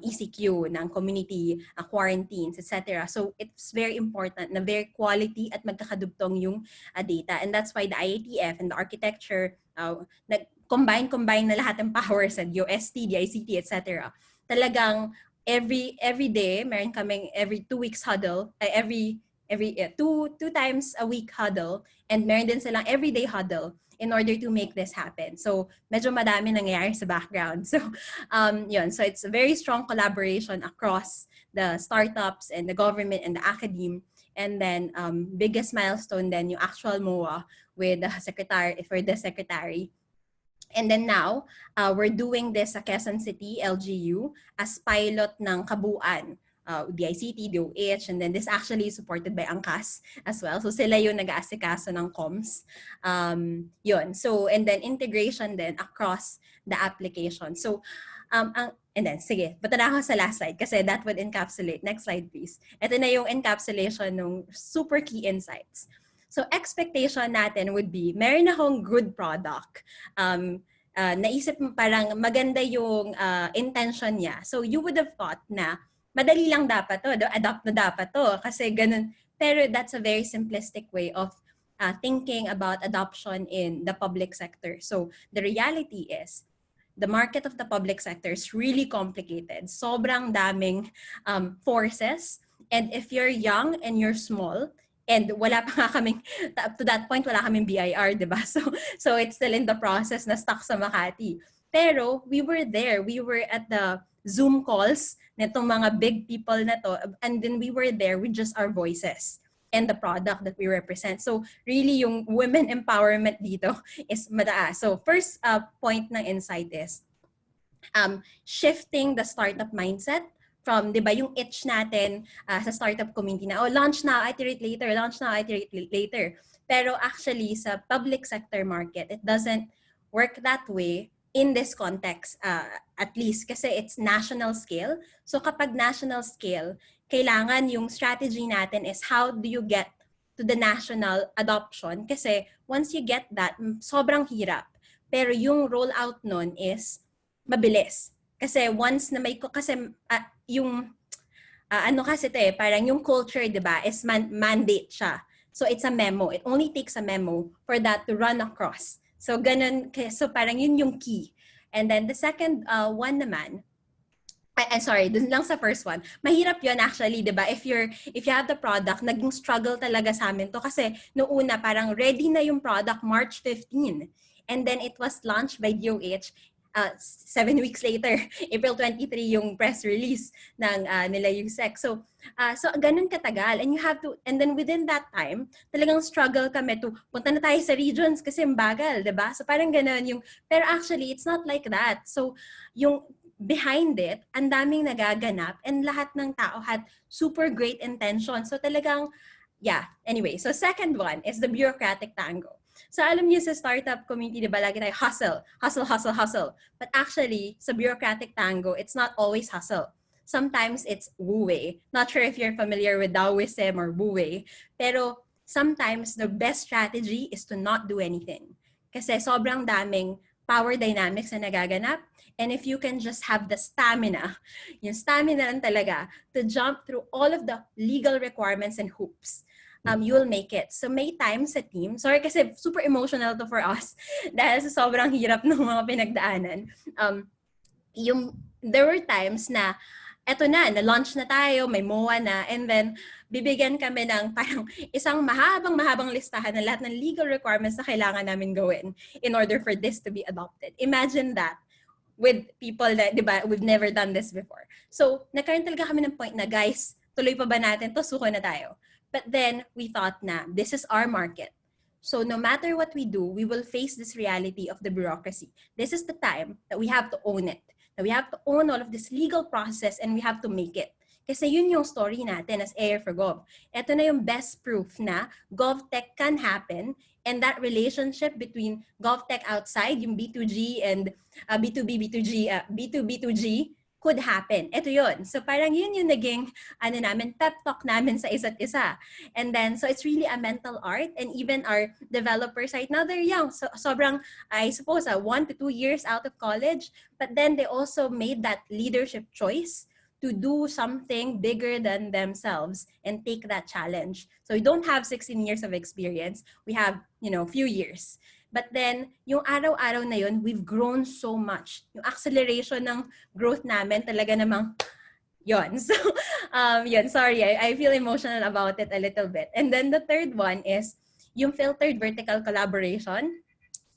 ECQ, ng community quarantines, etc. So it's very important na very quality at magkakadugtong yung data. And that's why the IATF and the architecture, combine na lahat ng powers and UST, DICT, etc. Talagang every day, meron kaming every 2 weeks huddle, every two times a week huddle, and meron din silang everyday huddle in order to make this happen. So, medyo madami nangyayari sa background. So, yun. So, it's a very strong collaboration across the startups and the government and the academe. And then, biggest milestone then yung actual MOA with the secretary. And then now, we're doing this sa Quezon City, LGU, as pilot ng kabuuan. DICT, DOH, and then this actually is supported by Angkas as well. So sila yung nag-aasikaso ng comms. Yun. So, and then integration then across the application. So, and then, sige, punta na ako sa last slide kasi that would encapsulate. Next slide, please. Ito na yung encapsulation ng super key insights. So, expectation natin would be, meron akong good product. Naisip mo parang maganda yung intention niya. So, you would have thought na madali lang dapat to, adopt na dapat to, kasi ganun. Pero that's a very simplistic way of thinking about adoption in the public sector. So the reality is, the market of the public sector is really complicated. Sobrang daming forces. And if you're young and you're small, and wala pa nga kaming, up to that point, wala kaming BIR, di ba? So it's still in the process na stuck sa Makati. Pero we were there. We were at the Zoom calls nitong mga big people na to, and then we were there with just our voices and the product that we represent. So really yung women empowerment dito is mataas. So first point ng insight is shifting the startup mindset from, di ba, yung itch natin sa startup community na, launch now, iterate later, launch now, iterate later. Pero actually sa public sector market, it doesn't work that way in this context, at least, kasi it's national scale. So kapag national scale, kailangan yung strategy natin is how do you get to the national adoption? Kasi once you get that, sobrang hirap. Pero yung rollout nun is mabilis. Kasi once na may, kasi yung, kasi ito parang yung culture, di ba, is mandate siya. So it's a memo. It only takes a memo for that to run across. So ganun, so parang yun yung key. And then the second one naman, sorry, dun lang sa first one. Mahirap yun actually, 'di ba? If you have the product, naging struggle talaga sa amin to kasi noong una parang ready na yung product March 15. And then it was launched by DOH 7 weeks later, April 23 yung press release ng nila USEC. So ganun katagal, and you have to, and then within that time, talagang struggle kami to punta na tayo sa regions kasi bagal, 'di ba? So parang ganun yung, pero actually it's not like that. So yung behind it, ang daming nagaganap and lahat ng tao had super great intention. So talagang, yeah. Anyway, so second one is the bureaucratic tango. So alam niyo sa startup community, di ba, lagi tayo hustle. But actually, sa bureaucratic tango, it's not always hustle. Sometimes it's wu-wei. Not sure if you're familiar with Taoism or wu-wei. Pero sometimes the best strategy is to not do anything. Kasi sobrang daming power dynamics na nagaganap. And if you can just have the stamina, yung stamina lang talaga, to jump through all of the legal requirements and hoops, you'll make it. So may times sa team, sorry kasi super emotional to for us, dahil sa sobrang hirap ng mga pinagdaanan. There were times na, eto na-launch na tayo, may MOA na, and then bibigyan kami ng parang isang mahabang listahan ng lahat ng legal requirements na kailangan namin gawin in order for this to be adopted. Imagine that with people that, di ba, we've never done this before. So, nagkaroon talaga kami ng point na, guys, tuloy pa ba natin to? Suko na tayo. But then, we thought na, this is our market. So, no matter what we do, we will face this reality of the bureaucracy. This is the time that we have to own it. That we have to own all of this legal process and we have to make it. Kasi yun yung story natin as AI for Gov. Ito na yung best proof na GovTech can happen, and that relationship between GovTech outside, yung B2G and B2B2G could happen. Ito yun. So parang yun yung naging pep talk namin sa isa't isa. And then, so it's really a mental art. And even our developers right now, they're young. So sobrang, I suppose, 1 to 2 years out of college. But then they also made that leadership choice to do something bigger than themselves and take that challenge. So we don't have 16 years of experience. We have, few years. But then, yung araw-araw na yun, we've grown so much. Yung acceleration ng growth namin talaga namang yun. So, yun, sorry, I feel emotional about it a little bit. And then the third one is yung filtered vertical collaboration.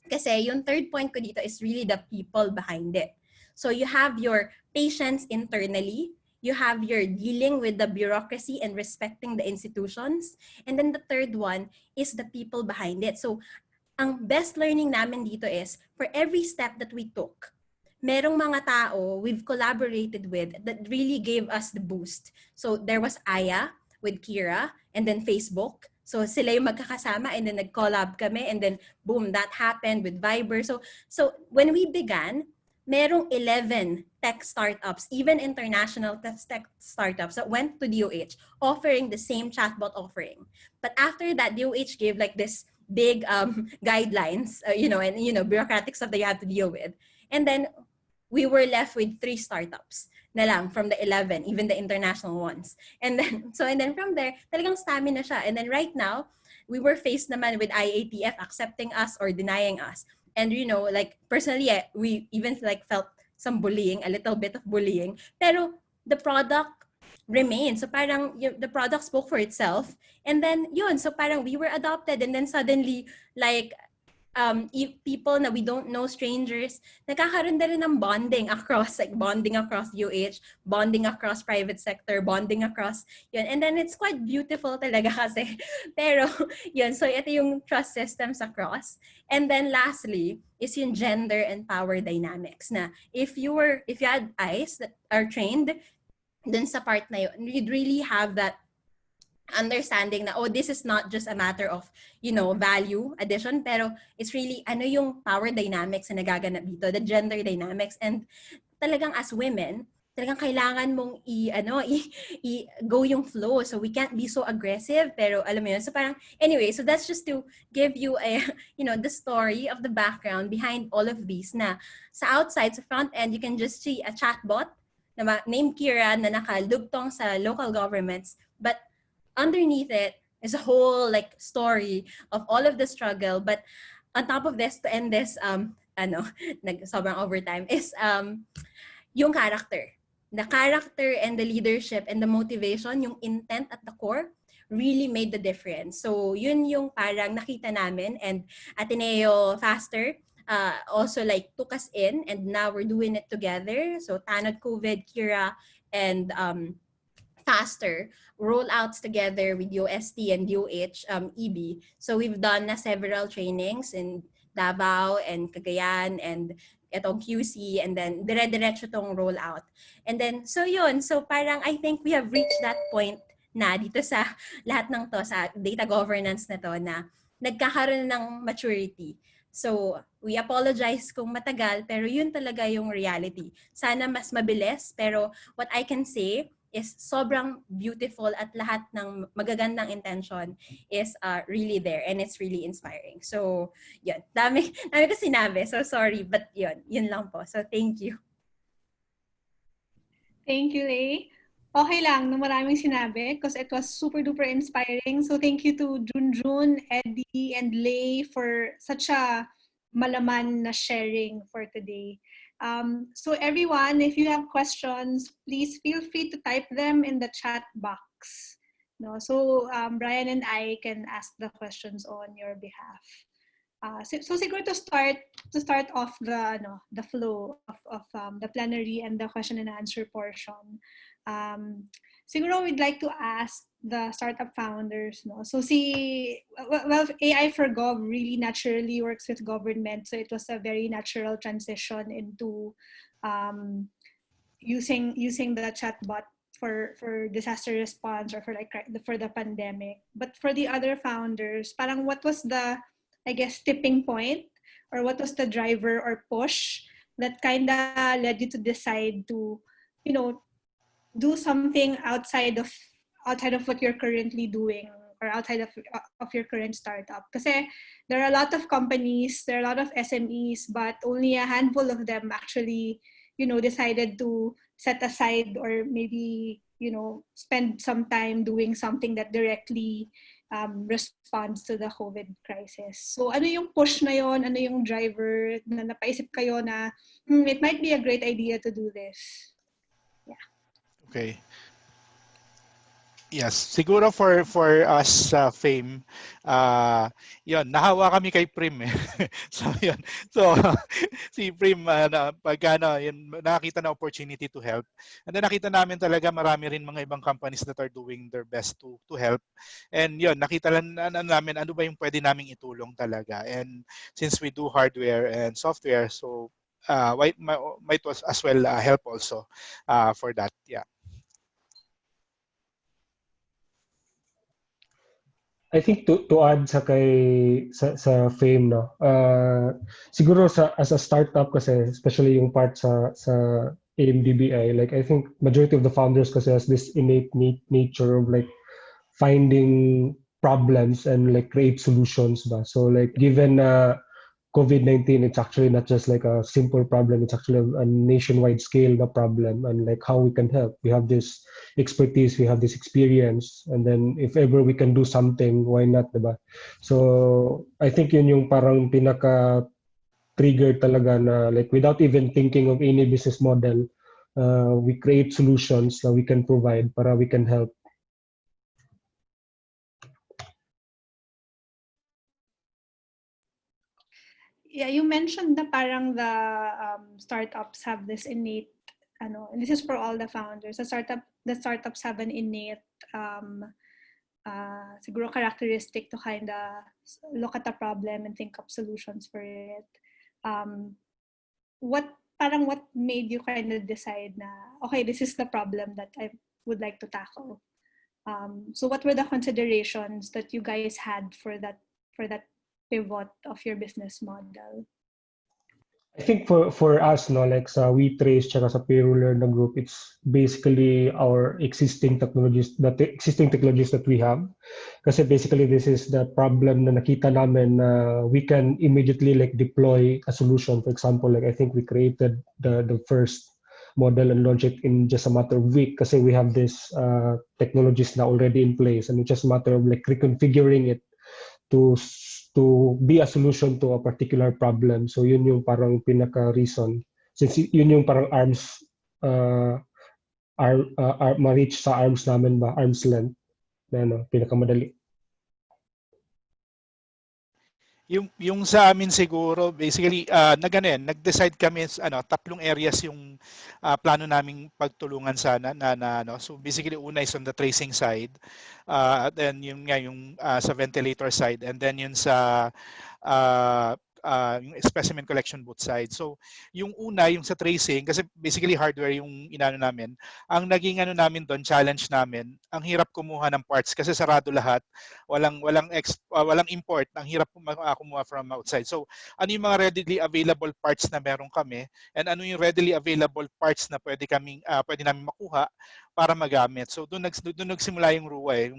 Kasi yung third point ko dito is really the people behind it. So you have your patients internally, you have your dealing with the bureaucracy and respecting the institutions, and then the third one is the people behind it. So ang best learning namin dito is, for every step that we took, merong mga tao we've collaborated with that really gave us the boost. So there was Aya with Kira, and then Facebook. So sila yung magkakasama, and then nag-collab kami, and then boom, that happened with Viber. So when we began, merong 11 tech startups, even international tech startups that went to DOH offering the same chatbot offering. But after that, DOH gave like this big guidelines, and bureaucratic stuff that you have to deal with. And then we were left with 3 startups na lang from the 11, even the international ones. And then from there, talagang stamina siya. And then right now, we were faced naman with IATF accepting us or denying us. And personally, we even felt some bullying, a little bit of bullying. Pero the product remained. So parang the product spoke for itself. And then yun, so parang we were adopted, and then suddenly people na we don't know, strangers, nagkakaroon na rin ng bonding across UH, bonding across private sector, bonding across yun. And then it's quite beautiful talaga kasi. Pero yun, so ito yung trust systems across. And then lastly is yung gender and power dynamics na if you had eyes that are trained dun sa part na yun, you'd really have that understanding na, this is not just a matter of, value addition, pero it's really, yung power dynamics na nagaganap dito, the gender dynamics. And talagang as women, talagang kailangan mong go yung flow. So we can't be so aggressive, pero alam mo yun. So parang, anyway, so that's just to give you the story of the background behind all of these na sa outside, sa front end, you can just see a chatbot na named Kira na nakalugtong sa local governments, but underneath it is a whole story of all of the struggle. But on top of this, to end this sobrang overtime is yung character. The character and the leadership and the motivation, yung intent at the core, really made the difference. So yun yung parang nakita namin, and Ateneo Faster also took us in, and now we're doing it together. So Tanod COVID, Kira, and Faster rollouts together with UST and DOH EB. So we've done several trainings in Davao and Cagayan and itong QC, and then dire-diretso tong rollout. And then, so yun. So parang I think we have reached that point na dito sa lahat ng to, sa data governance na to, na nagkakaroon ng maturity. So we apologize kung matagal, pero yun talaga yung reality. Sana mas mabilis, pero what I can say is sobrang beautiful at lahat ng magagandang intention is really there, and it's really inspiring. So, yun. Dami ko sinabi. So, sorry, but yun lang po. So, thank you. Thank you, Lay. Okay lang, no maraming sinabi because it was super duper inspiring. So, thank you to Junjun, Eddie, and Lay for such a malaman na sharing for today. So everyone, if you have questions, please feel free to type them in the chat box. No, so Brian and I can ask the questions on your behalf. So siguro to start off the flow of the plenary and the question and answer portion. Siguro we'd like to ask the startup founders, no? So AI for Gov really naturally works with government, so it was a very natural transition into using the chatbot for disaster response or for the pandemic. But for the other founders, parang what was the, I guess, tipping point, or what was the driver or push that kinda led you to decide to do something outside of what you're currently doing, or outside of your current startup. Kasi there are a lot of companies, there are a lot of SMEs, but only a handful of them actually, decided to set aside or maybe, spend some time doing something that directly responds to the COVID crisis. So ano yung push na yon? Ano yung driver na napaisip kayo na it might be a great idea to do this? Yeah. Okay. Yes, siguro for us Fame, yun, nahawa kami kay Prim eh. So yun. So si Prim pag yun, nakita na opportunity to help. And then nakita namin talaga marami rin mga ibang companies that are doing their best to help. And yun, nakita lang namin ano ba yung pwede naming itulong talaga. And since we do hardware and software, so might as well help also for that. Yeah. I think to add sa Fame, no, siguro as a startup kasi, especially yung part sa AIM DBI, like I think majority of the founders kasi has this innate nature of like finding problems and like create solutions ba. So like given COVID-19, it's actually not just like a simple problem, it's actually a nationwide scale the problem, and like how we can help. We have this expertise, we have this experience, and then if ever we can do something, why not, diba? So I think yun yung parang pinaka trigger talaga na like without even thinking of any business model, we create solutions that we can provide para we can help. Yeah, you mentioned na parang the startups have this innate, and this is for all the founders. The startups have an innate, siguro characteristic to kind of look at the problem and think of solutions for it. What made you kind of decide na, okay, this is the problem that I would like to tackle? So what were the considerations that you guys had for that pivot of your business model? I think for us, no, like sa WeTrace tsaka sa payroll learner group, it's basically our existing technologies, that we have. Kasi basically this is the problem na nakita namin na we can immediately like deploy a solution. For example, like I think we created the first model and launch it in just a matter of week kasi we have this technologies now already in place, and it's just a matter of like reconfiguring it to be a solution to a particular problem. So yun yung parang pinaka reason, since yun yung parang ma-reach sa arms namin ba, arms length na pinakamadali. Yung sa amin siguro basically nag-decide kami tatlong areas yung plano naming pagtulungan sana na so basically una is on the tracing side, then yung sa ventilator side, and then yun sa yung specimen collection booth side. So yung una, yung sa tracing, kasi basically hardware yung inano namin, ang naging namin doon, challenge namin, ang hirap kumuha ng parts kasi sarado lahat, walang import, ang hirap kumuha from outside. So ano yung mga readily available parts na meron kami, and ano yung readily available parts na pwede namin makuha para magamit. So doon nagsimula yung RUA,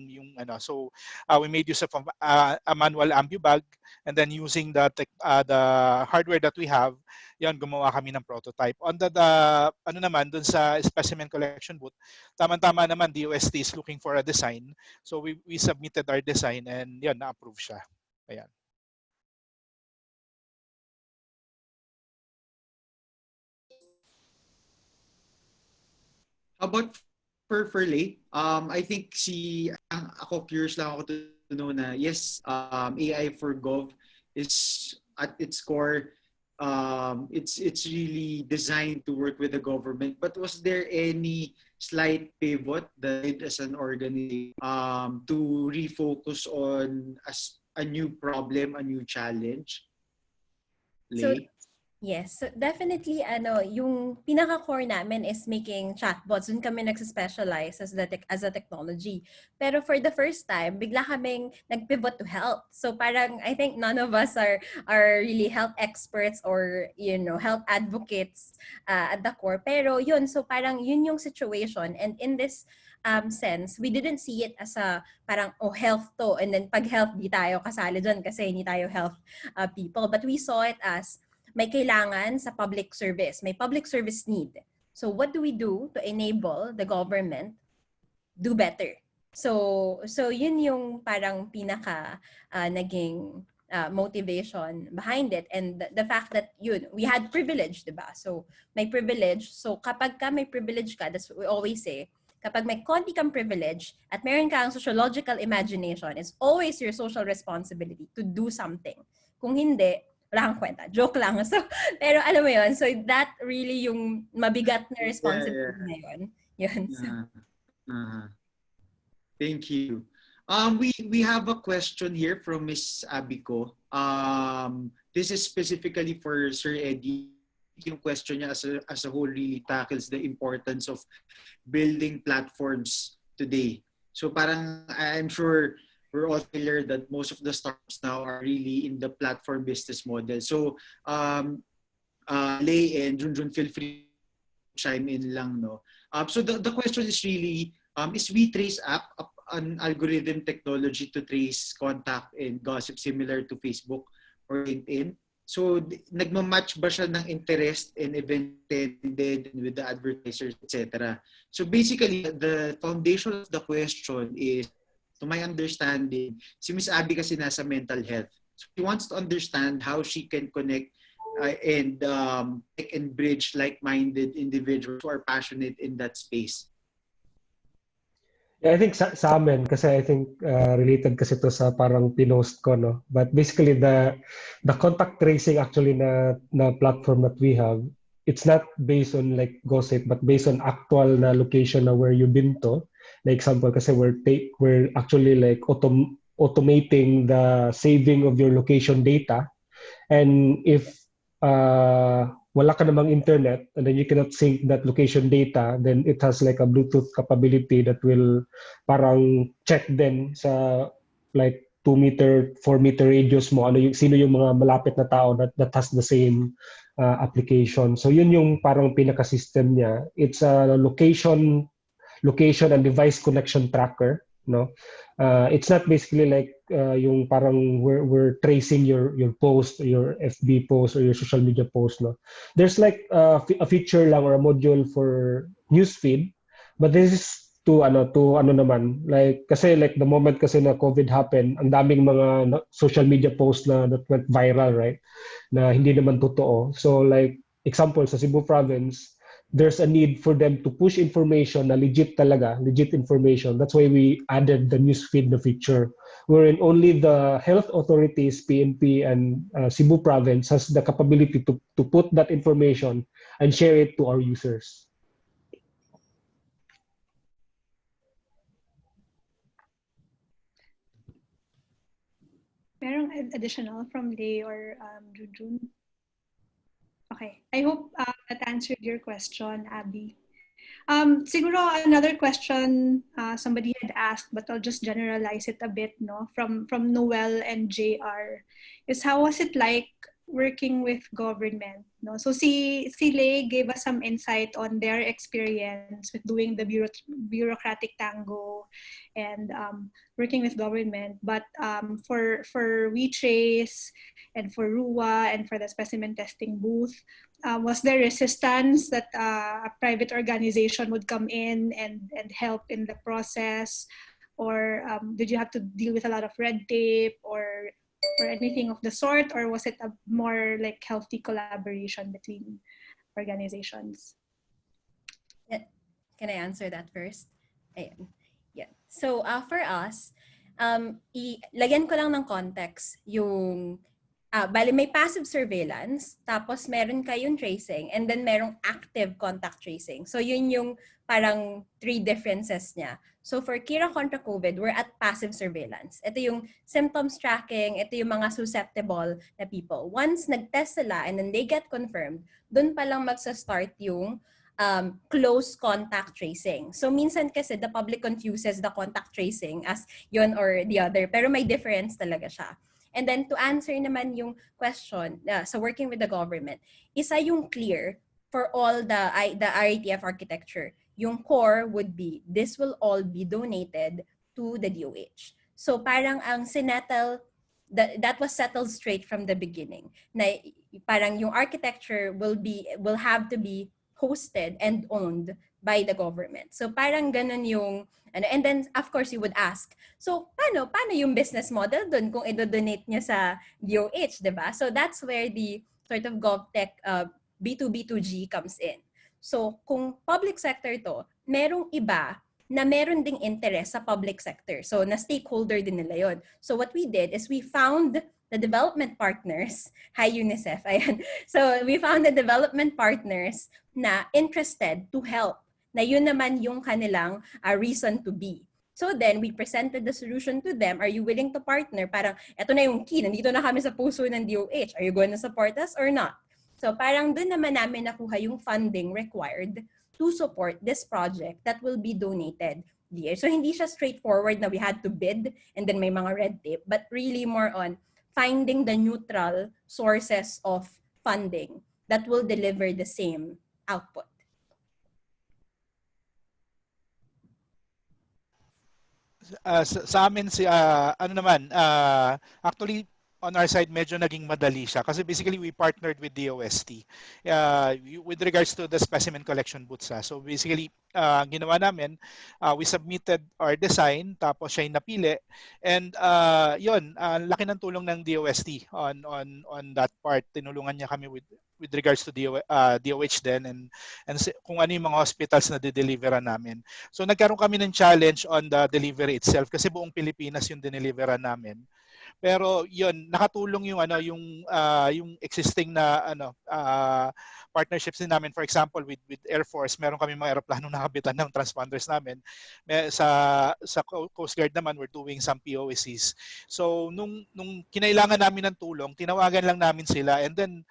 so we made use of a manual ambu bag, and then using the hardware that we have, yan, gumawa kami ng prototype. On the naman dun sa specimen collection booth, tama-tama naman DOST is looking for a design. So we submitted our design, and yan, na-approve siya. Ayan. How about for Lay? I think ako curious lang ako to know na yes, AI for Gov is at its core, it's really designed to work with the government. But was there any slight pivot that as an organization to refocus on a new problem, a new challenge? So Lay? Yes, so definitely yung pinaka-core namin is making chatbots. Dun kami nagse-specialize as a technology. Pero for the first time, bigla kaming nag-pivot to health. So parang I think none of us are really health experts or health advocates at the core. Pero yun, so parang yun yung situation, and in this sense, we didn't see it as a parang health to, and then pag health di tayo kasali dyan kasi hindi tayo health people, but we saw it as may kailangan sa public service. May public service need. So what do we do to enable the government do better? So yun yung parang pinaka naging motivation behind it, and the fact that we had privilege, diba? So may privilege. So kapag ka may privilege ka, that's what we always say, kapag may konti kang privilege at meron kang sociological imagination, it's always your social responsibility to do something. Kung hindi, wala kang kwenta. Joke lang. So, pero alam mo yun, so that really yung mabigat na responsibility na yun. Yun. So. Thank you. We have a question here from Miss Abiko. This is specifically for Sir Eddie. Yung question niya as a whole really tackles the importance of building platforms today. So parang I'm sure we're all familiar that most of the startups now are really in the platform business model. So Lay and Junjun, feel free to chime in lang, no? So the question is really, is WeTrace app an algorithm technology to trace contact and gossip similar to Facebook or LinkedIn? So nagmamatch ba siya ng interest and event attended with the advertisers, etc.? So basically, the foundation of the question is, to my understanding, si Miss Abby kasi nasa mental health. So she wants to understand how she can connect and bridge like-minded individuals who are passionate in that space. Yeah, I think sa amin, kasi I think related kasi to sa parang pinost ko, no? But basically, the contact tracing actually na platform that we have, it's not based on like gossip, but based on actual na location na where you've been to. Na example, kasi we're actually like automating the saving of your location data. And if wala ka namang internet and then you cannot sync that location data, then it has like a Bluetooth capability that will parang check din sa like 2 meter, 4 meter radius mo, sino yung mga malapit na tao that has the same application. So yun yung parang pinaka-system niya. It's a location and device connection tracker, no? It's not basically like yung parang we're tracing your post, your FB post or your social media post, no? There's like a feature lang or a module for newsfeed, but this is to ano naman, like kasi like the moment kasi na COVID happened, ang daming mga social media posts na that went viral, right? Na hindi naman totoo. So like example sa Cebu province, there's a need for them to push information na legit information. That's why we added the newsfeed, the feature, wherein only the health authorities, PNP and Cebu province has the capability to put that information and share it to our users. Merong additional from Lay or Junjun? Okay, I hope that answered your question, Abby. Siguro another question somebody had asked, but I'll just generalize it a bit, no? From Noel and JR, is how was it like working with government? No, so si Lay gave us some insight on their experience with doing the bureaucratic tango and working with government. But for WeTrace and for RUA and for the specimen testing booth, was there resistance that a private organization would come in and help in the process? Or did you have to deal with a lot of red tape or anything of the sort? Or was it a more like healthy collaboration between organizations? Yeah. Can I answer that first? Ayan. Yeah. So for us, lagyan ko lang ng context yung Bali, may passive surveillance, tapos meron kayong tracing, and then merong active contact tracing. So yun yung parang 3 differences niya. So for Kira contra COVID, we're at passive surveillance. Ito yung symptoms tracking, ito yung mga susceptible na people. Once nag-test sila and then they get confirmed, dun palang magsa-start yung close contact tracing. So minsan kasi the public confuses the contact tracing as yun or the other, pero may difference talaga siya. And then to answer naman yung question, so working with the government, isa yung clear for all the RITF architecture. Yung core would be, this will all be donated to the DOH. So parang ang sinettle, that was settled straight from the beginning. Na parang yung architecture will have to be hosted and owned by the government. So parang ganun yung and then of course you would ask, so paano yung business model dun kung i-donate niya sa DOH, 'di ba? So that's where the sort of GovTech B2B2G comes in. So kung public sector to, merong iba na meron ding interest sa public sector. So na stakeholder din nila 'yon. So what we did is we found the development partners, hi UNICEF, ayan. So we found the development partners na interested to help, na yun naman yung kanilang reason to be. So then, we presented the solution to them. Are you willing to partner? Parang, eto na yung key. Nandito na kami sa puso ng DOH. Are you going to support us or not? So parang dun naman namin nakuha yung funding required to support this project that will be donated here. So hindi siya straightforward na we had to bid and then may mga red tape, but really more on finding the neutral sources of funding that will deliver the same output. Sa amin actually on our side medyo naging madali siya kasi basically we partnered with DOST with regards to the specimen collection booths. So basically ginawa namin, we submitted our design tapos siya yung napili, and yun, laki ng tulong ng DOST on that part. Tinulungan niya kami with regards to DOH din, and kung ano yung mga hospitals na dideliveran namin. So nagkaroon kami ng challenge on the delivery itself kasi buong Pilipinas yung dineliveran namin. Pero yun, nakatulong yung existing na partnerships din namin. For example, with Air Force, meron kami mga eroplano nakabitan ng transponders namin. Sa Coast Guard naman, we're doing some POSCs. So nung kinailangan namin ng tulong, tinawagan lang namin sila, and then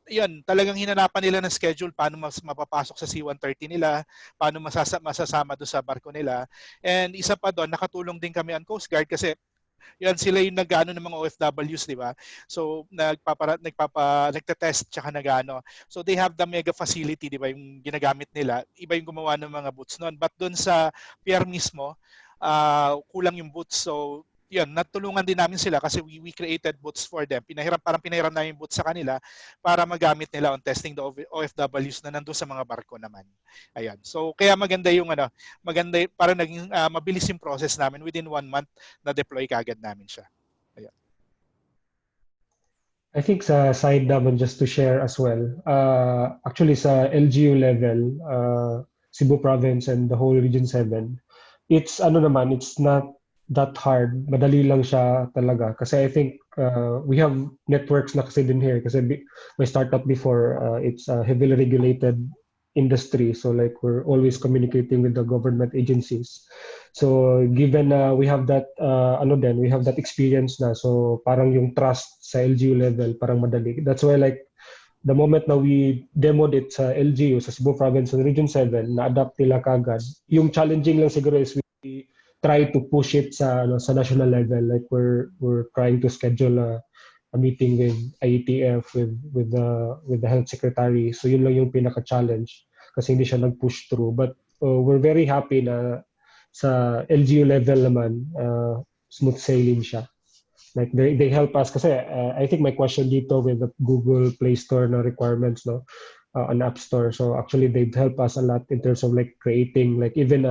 yun, talagang hinanapan nila ng schedule paano mapapasok sa C-130 nila, paano masasama doon sa barko nila. And isa pa doon, nakatulong din kami on Coast Guard kasi yan sila yung nag-ano ng mga OFWs, di ba? So nagte-test tsaka nag-ano. So they have the mega facility, di ba, yung ginagamit nila. Iba yung gumawa ng mga boots noon. But doon sa pier mismo, kulang yung boots. So yun, natulungan din namin sila kasi we created boots for them. Parang pinahiram namin yung boots sa kanila para magamit nila on testing the OFWs na nandun sa mga barko naman. Ayan. So kaya maganda parang naging mabilis yung process namin. Within 1 month na deploy kaagad namin siya. Ayan. I think sa side naman, just to share as well, actually sa LGU level, Cebu Province and the whole Region 7, it's not that hard. Madali lang siya talaga. Kasi I think we have networks na kasi din here. Kasi my startup before, it's a heavily regulated industry. So like we're always communicating with the government agencies. So given we have that, we have that experience na. So parang yung trust sa LGU level, parang madali. That's why like the moment na we demoed it sa LGU, sa Cebu Province and Region 7, na-adapt nila kagad. Yung challenging lang siguro is we try to push it sa national level. Like we're trying to schedule a meeting with IETF, with the health secretary. So yun lang yung pinaka-challenge kasi hindi siya nag-push through. But we're very happy na sa LGU level naman, smooth sailing siya. Like they help us kasi I think my question dito with the Google Play Store na requirements, an App Store. So actually they've helped us a lot in terms of like creating like even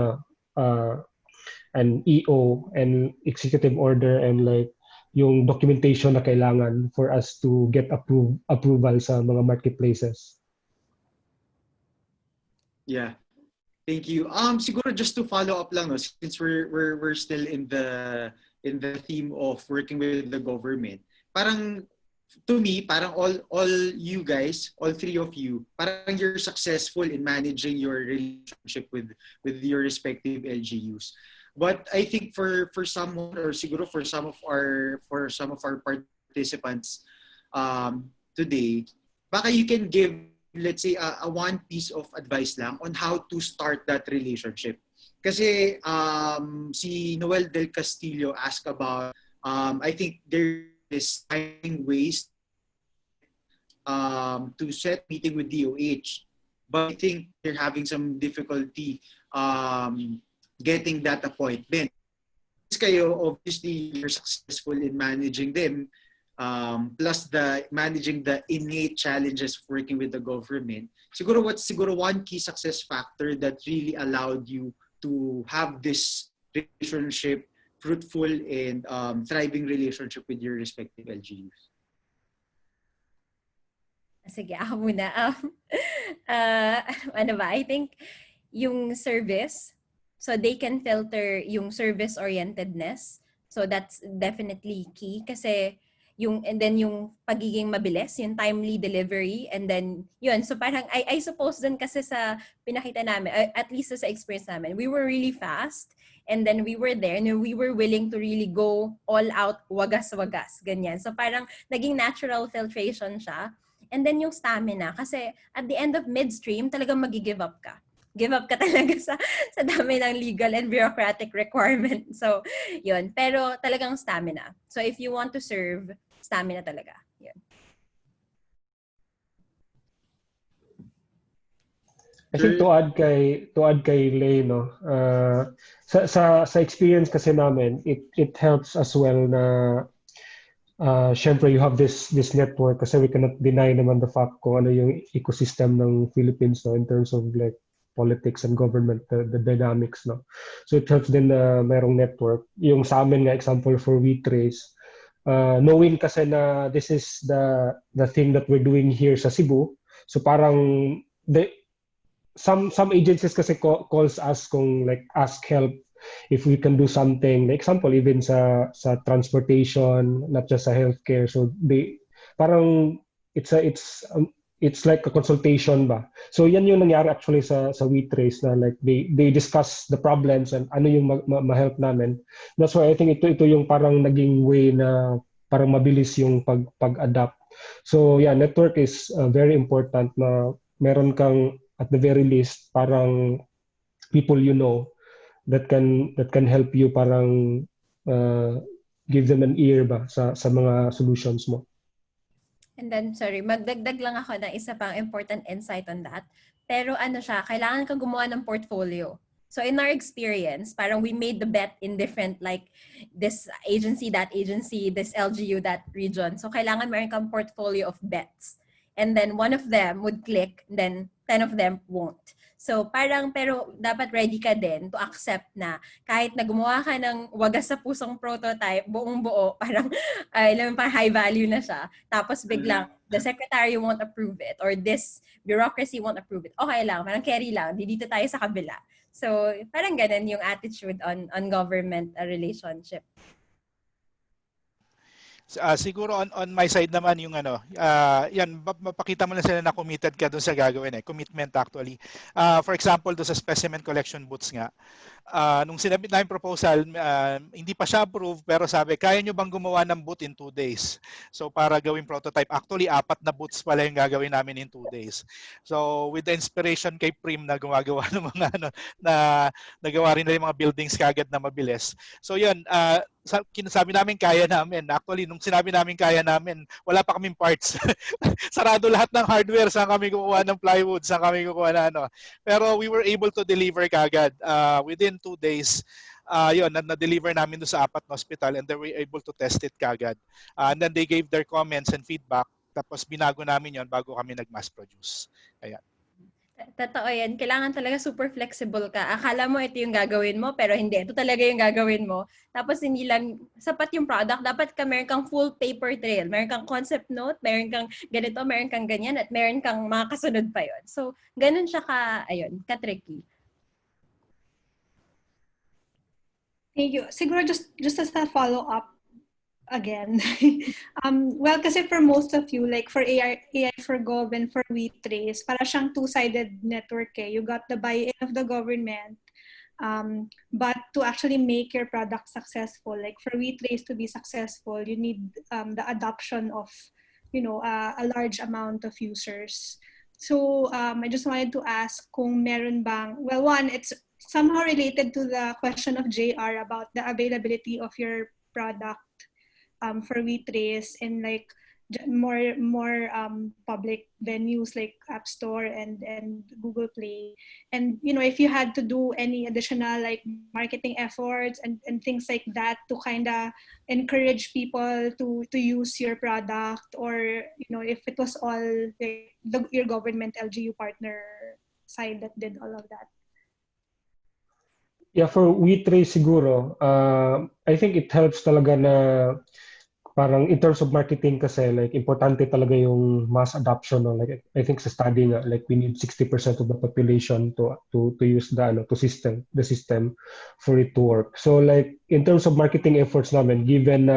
an EO and executive order and like yung documentation na kailangan for us to get approval sa mga marketplaces. Yeah. Thank you. Siguro just to follow up lang, since we're still in the theme of working with the government. Parang to me, parang all you guys, all three of you, parang you're successful in managing your relationship with your respective LGUs. But I think for someone, or siguro for some of our participants today, baka you can give, let's say, a one piece of advice lang on how to start that relationship. Kasi si Noel Del Castillo asked about, I think there is finding ways to set meeting with DOH, but I think they're having some difficulty getting that appointment. Kayo, obviously, you're successful in managing them, plus managing the innate challenges of working with the government. Siguro one key success factor that really allowed you to have this relationship, fruitful and thriving relationship with your respective LGUs? Sige, ako muna. Ano ba? I think yung service, so they can filter yung service-orientedness. So that's definitely key kasi and then yung pagiging mabilis, yung timely delivery, and then yun. So parang I suppose dun kasi sa pinakita namin, at least sa experience namin, we were really fast, and then we were there and we were willing to really go all out, wagas-wagas, ganyan. So parang naging natural filtration siya. And then yung stamina, kasi at the end of midstream, talagang magi-give up ka. Give up ka talaga sa dami ng legal and bureaucratic requirement. So, yun. Pero talagang stamina. So, if you want to serve, stamina talaga. Yun. I think to add kay Lay, no, sa experience kasi namin, it helps as well na syempre you have this network kasi we cannot deny naman the fact kung ano yung ecosystem ng Philippines, no, in terms of like politics and government, the dynamics, no. So it helps din na merong network. Yung sa amin nga example for WeTrace, knowing kasi na this is the thing that we're doing here sa Cebu. So parang some agencies kasi calls us kung like ask help if we can do something. Like example, even sa transportation, not just sa healthcare. So they parang it's like a consultation ba. So yan yung nangyari actually sa WeTrace na like they discuss the problems and ano yung ma-help namin. That's why I think ito yung parang naging way na parang mabilis yung pag-adapt. So yeah, network is very important na meron kang at the very least parang people you know that can help you parang give them an ear ba sa mga solutions mo. And then, sorry, magdagdag lang ako na isa pang important insight on that. Pero ano siya, kailangan kang gumawa ng portfolio. So in our experience, parang we made the bet in different, like this agency, that agency, this LGU, that region. So kailangan meron kang portfolio of bets. And then one of them would click, then 10 of them won't. So parang, pero dapat ready ka din to accept na kahit na gumawa ka ng wagas sa pusong prototype, buong buo, parang, parang high value na siya. Tapos biglang, the secretary won't approve it or this bureaucracy won't approve it. Okay lang, parang carry lang, dito tayo sa kabila. So parang ganun yung attitude on government relationship. Siguro on my side naman yung yan, mapakita mo na sila na committed ka doon sa gagawin commitment actually. For example, doon sa specimen collection booths nga, nung sinabit na yung proposal, hindi pa siya approved pero sabi, kaya nyo bang gumawa ng booth in 2 days? So para gawing prototype, actually 4 na booths pala yung gagawin namin in 2 days. So with the inspiration kay Prim na gumagawa ng mga na nagawa rin na yung mga buildings kagad na mabilis. So yun, kinasabi namin kaya namin. Actually, nung sinabi namin kaya namin, wala pa kaming parts. Sarado lahat ng hardware. Saan kami kukuha ng plywood? Saan kami kukuha na ano? Pero we were able to deliver kagad. Within 2 days, yun, na-deliver namin doon sa 4 na hospital and they were able to test it kagad. And then they gave their comments and feedback. Tapos binago namin yon bago kami nag-mass produce. Ayan. Totoo yan. Kailangan talaga super flexible ka. Akala mo ito yung gagawin mo, pero hindi. Ito talaga yung gagawin mo. Tapos hindi lang sapat yung product. Dapat meron kang full paper trail. Meron kang concept note, meron kang ganito, meron kang ganyan, at meron kang mga kasunod pa yon. So, ganun siya ka-tricky. Thank you. Siguro just as a follow-up, again. Well, kasi for most of you, like for AI for Gov and for WeTrace, para siyang two-sided network eh. You got the buy-in of the government, but to actually make your product successful, like for WeTrace to be successful, you need the adoption of, a large amount of users. So I just wanted to ask kung meron bang, well, one, it's somehow related to the question of JR about the availability of your product for WeTrace and like more public venues like App Store and Google Play. And if you had to do any additional like marketing efforts and things like that to kind of encourage people to use your product, or if it was all like your government LGU partner side that did all of that. Yeah, for WeTrace siguro, I think it helps talaga na parang in terms of marketing kasi like importante talaga yung mass adoption, no? Like I think sa study nga like we need 60% of the population to use the system for it to work. So like in terms of marketing efforts namin, given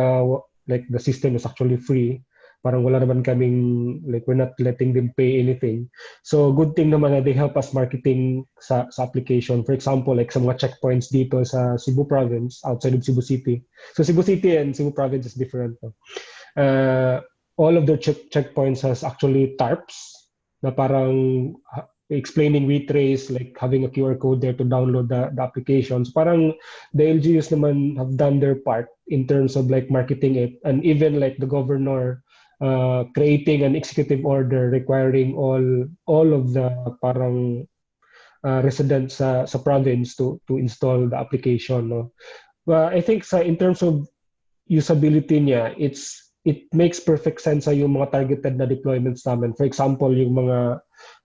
like the system is actually free, parang wala naman kaming like we're not letting them pay anything. So good thing naman na they help us marketing sa application. For example, like sa mga checkpoints dito sa Cebu province outside of Cebu City. So Cebu City and Cebu province is different. No? All of their checkpoints has actually tarps na parang explaining WeTrace, like having a QR code there to download the applications. Parang the LGUs naman have done their part in terms of like marketing it, and even like the governor creating an executive order requiring all of the parang residents sa province to install the application. No? I think in terms of usability niya, it makes perfect sense sa yung mga targeted na deployments namin. For example, yung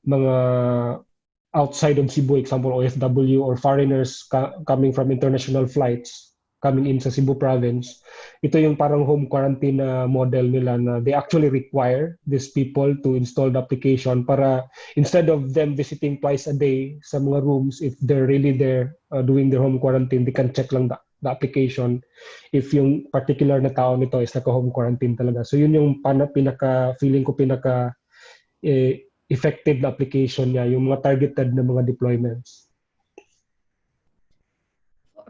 mga outside of Cebu, example OFW or foreigners coming from international flights coming in sa Cebu province. Ito yung parang home quarantine na model nila na they actually require these people to install the application para instead of them visiting twice a day sa mga rooms, if they're really there doing their home quarantine, they can check lang the application if yung particular na tao nito is naka-home quarantine talaga. So yun yung feeling ko pinaka effective na application niya, yung mga targeted na mga deployments.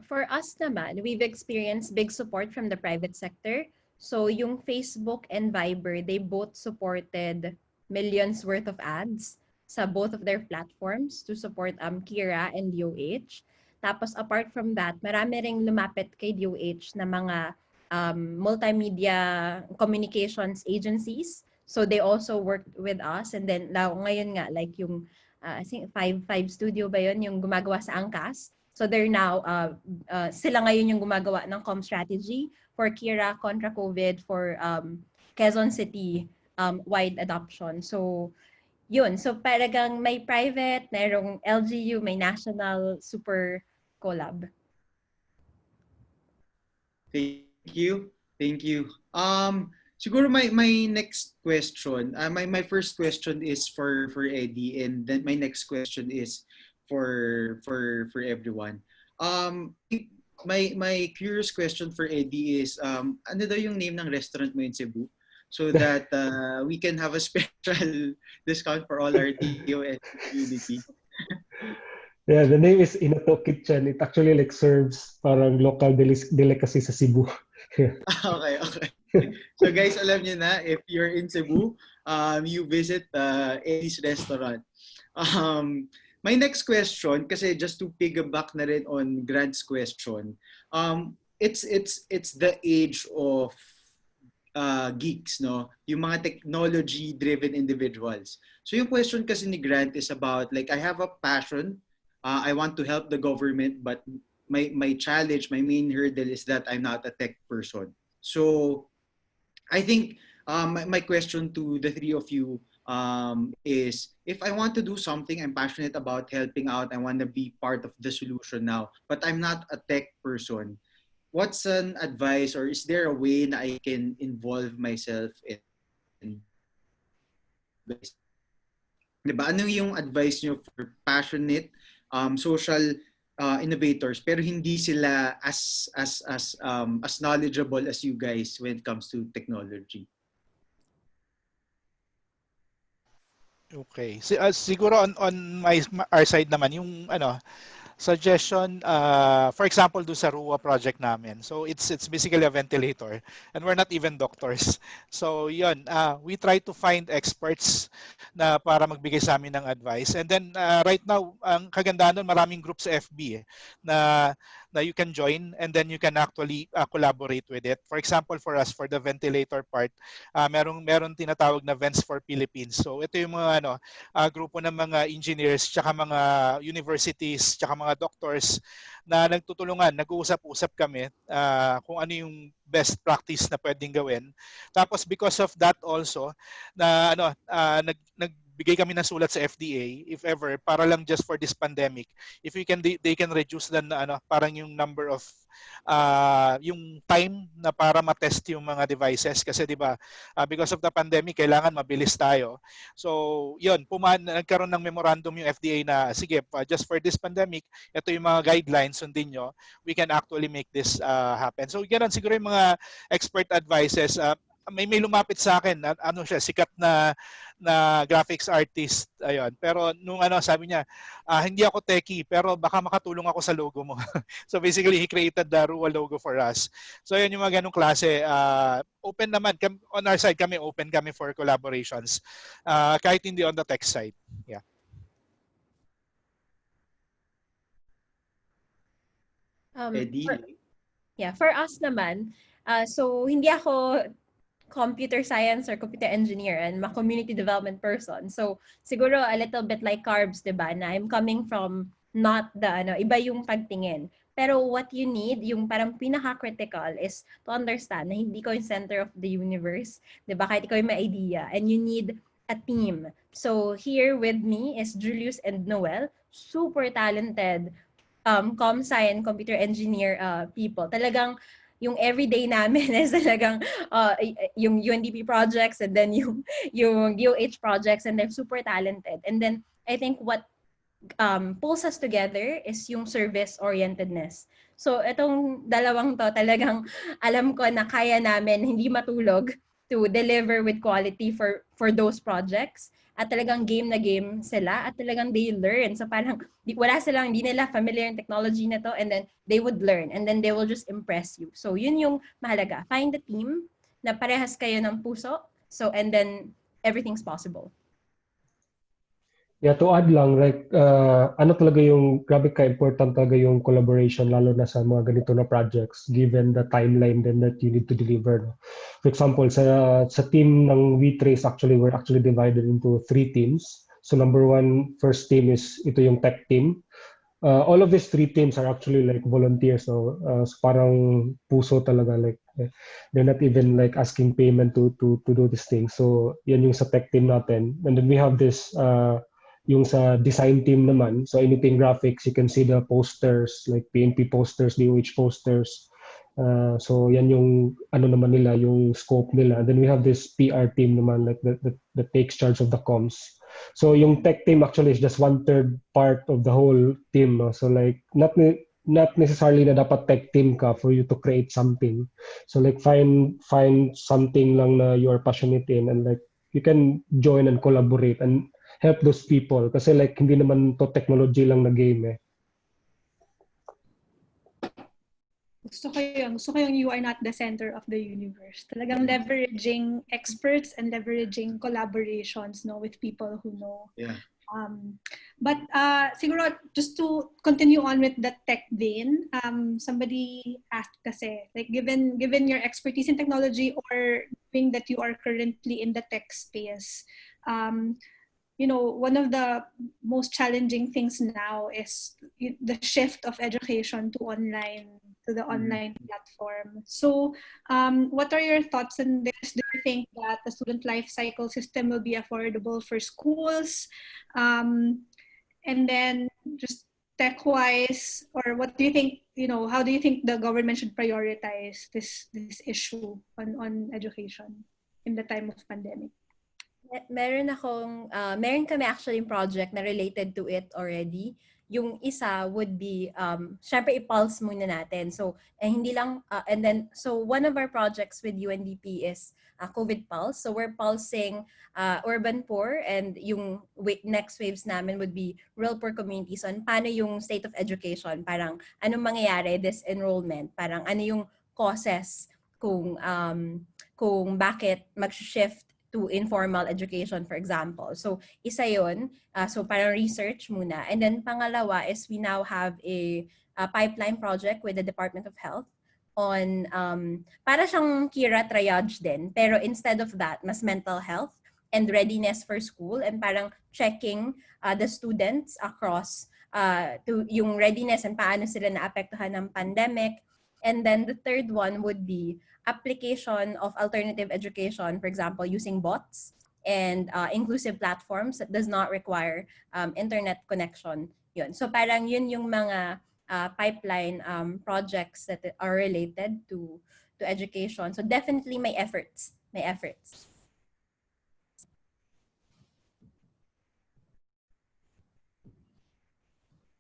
For us naman, we've experienced big support from the private sector. So yung Facebook and Viber, they both supported millions worth of ads sa both of their platforms to support Kira and DOH. Tapos apart from that, marami ring lumapit kay DOH na mga multimedia communications agencies. So they also worked with us, and then ngayon nga like yung I think five studio ba yun yung gumagawa sa Angkas. So they're now sila ngayon yung gumagawa ng comm strategy for Kira contra COVID for Quezon City wide adoption. So yun, so paragang may private, mayroong LGU, may national, super collab. Thank you. Siguro my next question, my first question is for Eddie, and then my next question is for everyone. My curious question for Eddie is ano daw yung name ng restaurant mo in Cebu, so that we can have a special discount for all our TOS community. Yeah, the name is Inato Kitchen. It actually like serves parang local delicacy sa Cebu. Okay. So guys, alam niyo na, if you're in Cebu, you visit Eddie's restaurant. My next question, kasi just to piggyback na rin on Grant's question, it's the age of geeks, no? Yung mga technology-driven individuals. So yung question kasi ni Grant is about, like, I have a passion, I want to help the government, but my challenge, my main hurdle is that I'm not a tech person. So I think my question to the three of you is, if I want to do something, I'm passionate about helping out, I want to be part of the solution now, but I'm not a tech person, what's an advice, or is there a way that I can involve myself in diba? Ano yung advice nyo for passionate social innovators, pero hindi sila as knowledgeable as you guys when it comes to technology. Okay. Siguro on our side naman yung suggestion, for example, do sa RUA project namin. So it's basically a ventilator, and we're not even doctors. So yun, we try to find experts na para magbigay sa amin ng advice. And then right now, ang kagandahan doon, maraming groups sa FB na you can join, and then you can actually collaborate with it. For example, for us, for the ventilator part, meron tinatawag na Vents for Philippines. So ito yung mga grupo ng mga engineers, tsaka mga universities, tsaka mga doctors na nagtutulungan, nag-uusap-usap kami kung ano yung best practice na pwedeng gawin. Tapos because of that also, na nagbigay kami ng sulat sa FDA, if ever, para lang just for this pandemic, if they can reduce the parang yung number of yung time na para ma-test yung mga devices, kasi 'di ba, because of the pandemic kailangan mabilis tayo. So yun, nagkaroon ng memorandum yung FDA na sige, just for this pandemic, ito yung mga guidelines, sundin nyo, we can actually make this happen. So ganun siguro yung mga expert advices. May lumapit sa akin, siya, sikat na graphics artist, ayun. Pero nung sabi niya, hindi ako techie, pero baka makatulong ako sa logo mo. So basically, he created the RUA logo for us. So yun yung mga ganung klase. Open naman, on our side kami, open kami for collaborations. Kahit hindi on the tech side. Yeah. Eddie? For us naman, so hindi ako computer science or computer engineer and community development person. So siguro a little bit like Carbs, 'di ba? Na I'm coming from not the iba yung pagtingin. Pero what you need, yung parang pinaka-critical is to understand na hindi ko yung center of the universe, 'di ba? Kahit ikaw yung may idea, and you need a team. So here with me is Julius and Noel, super talented com-sci and computer engineer people. Talagang yung everyday namin is talagang yung UNDP projects, and then yung DOH projects, and they're super talented. And then I think what pulls us together is yung service-orientedness. So itong dalawang to, talagang alam ko na kaya namin hindi matulog to deliver with quality for those projects. At talagang game na game sila, at talagang they learn. So parang hindi nila familiar yung technology na to, and then they would learn, and then they will just impress you. So yun yung mahalaga. Find the team na parehas kayo ng puso, so and then everything's possible. Yeah, to add lang, like, talaga yung, grabe ka-important talaga yung collaboration, lalo na sa mga ganito na projects, given the timeline then that you need to deliver. No? For example, sa team ng V-Trace, actually, we're actually divided into 3 teams. So number 1, first team is ito yung tech team. All of these 3 teams are actually like volunteers. So parang puso talaga, like, they're not even like asking payment to do this thing. So yan yung sa tech team natin. And then we have this yung sa design team naman, so anything graphics, you can see the posters, like PNP posters, DOH posters. So yan yung naman nila, yung scope nila. Then we have this PR team naman, like that takes charge of the comms. So yung tech team actually is just 1/3 part of the whole team. No? So like not necessarily na dapat tech team ka for you to create something. So like find something lang na you are passionate in, and like you can join and collaborate and help those people, kasi like hindi naman to technology lang na game eh. Gusto ko yung you are not the center of the universe. Talagang leveraging experts and leveraging collaborations, no, with people who know. Yeah. But siguro just to continue on with the tech vein, somebody asked kasi, like given your expertise in technology, or being that you are currently in the tech space, one of the most challenging things now is the shift of education to the online platform. So what are your thoughts on this? Do you think that the student life cycle system will be affordable for schools? And then just tech-wise, or what do you think, how do you think the government should prioritize this issue on education in the time of pandemic? Meron kami actually project na related to it already. yung isa would be, syempre i-pulse muna natin. So, hindi lang, and then, so one of our projects with UNDP is COVID Pulse. So we're pulsing urban poor, and yung next waves namin would be rural poor communities on paano yung state of education, parang anong mangyayari, disenrollment, parang ano yung causes kung bakit mag-shift to informal education, for example. So, isa yun. So, parang research muna. And then, pangalawa is we now have a pipeline project with the Department of Health on, para siyang Kira triage din. Pero instead of that, mas mental health and readiness for school, and parang checking the students across to yung readiness and paano sila naapektuhan ng pandemic. And then the third one would be application of alternative education, for example, using bots and inclusive platforms that does not require internet connection. Yun. So parang yun yung mga pipeline projects that are related to education. So definitely may efforts. May efforts.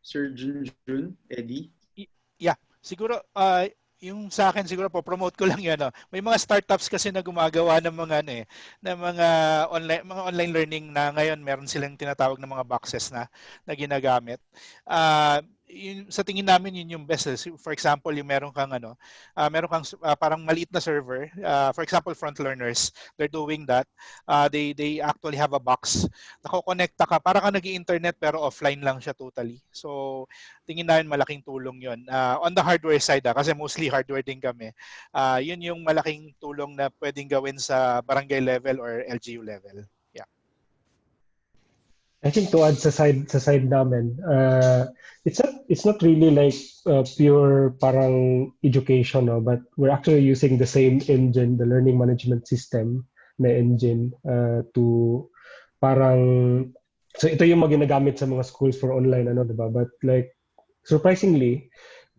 Sir Junjun, Eddie? Yeah, siguro yung sa akin siguro po promote ko lang 'yan. May mga startups kasi na gumagawa ng mga ng mga online learning na ngayon meron silang tinatawag na mga boxes na ginagamit. Yun, sa tingin namin yun yung best. For example, yung meron kang parang maliit na server. For example, front learners, they're doing that. They actually have a box. Nako-connecta ka, para ka nag-internet pero offline lang siya totally. So, tingin namin malaking tulong yun. On the hardware side, kasi mostly hardware din kami, yun yung malaking tulong na pwedeng gawin sa barangay level or LGU level. Yeah. I think to add sa side namin, it's not really like pure parang education, no? But we're actually using the same engine, the learning management system na engine to parang, so ito yung mga ginagamit sa mga schools for online, diba? But like, surprisingly,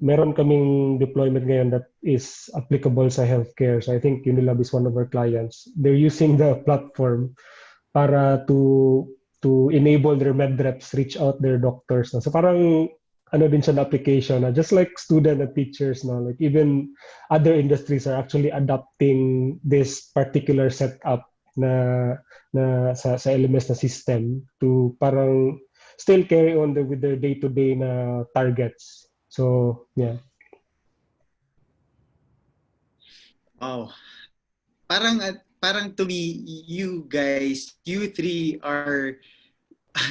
meron kaming deployment ngayon that is applicable sa healthcare. So I think Unilab is one of our clients. They're using the platform para to enable their med reps reach out their doctors. No? So parang din siya na application. Just like student and teachers, no? Like even other industries are actually adopting this particular setup na sa LMS na system to parang still carry on with their day-to-day na targets. So, yeah. Wow. Parang to me, you guys, you three are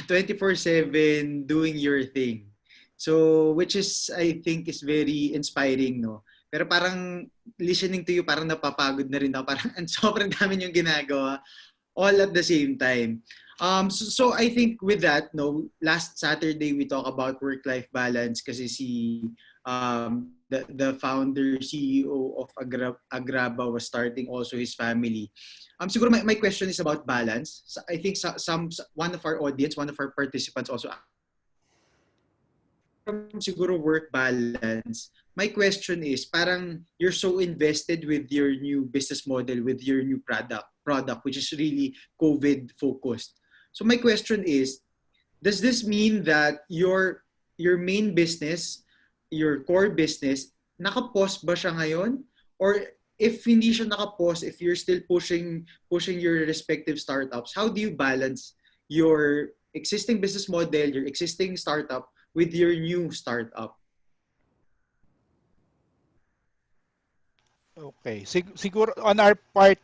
24/7 doing your thing. So, which is, I think, is very inspiring, no? Pero parang listening to you, parang napapagod na rin ako. Parang sobrang dami yung ginagawa all at the same time. So I think with that, no, last Saturday we talked about work-life balance kasi the founder, CEO of Agraba was starting also his family. Siguro my question is about balance. So I think one of our audience, one of our participants also siguro work balance. My question is, parang you're so invested with your new business model, with your new product which is really COVID focused. So my question is, does this mean that your main business, your core business, naka-pause ba siya ngayon? Or if hindi siya naka-pause, if you're still pushing your respective startups, how do you balance your existing business model, your existing startup with your new startup? Okay. Siguro on our part,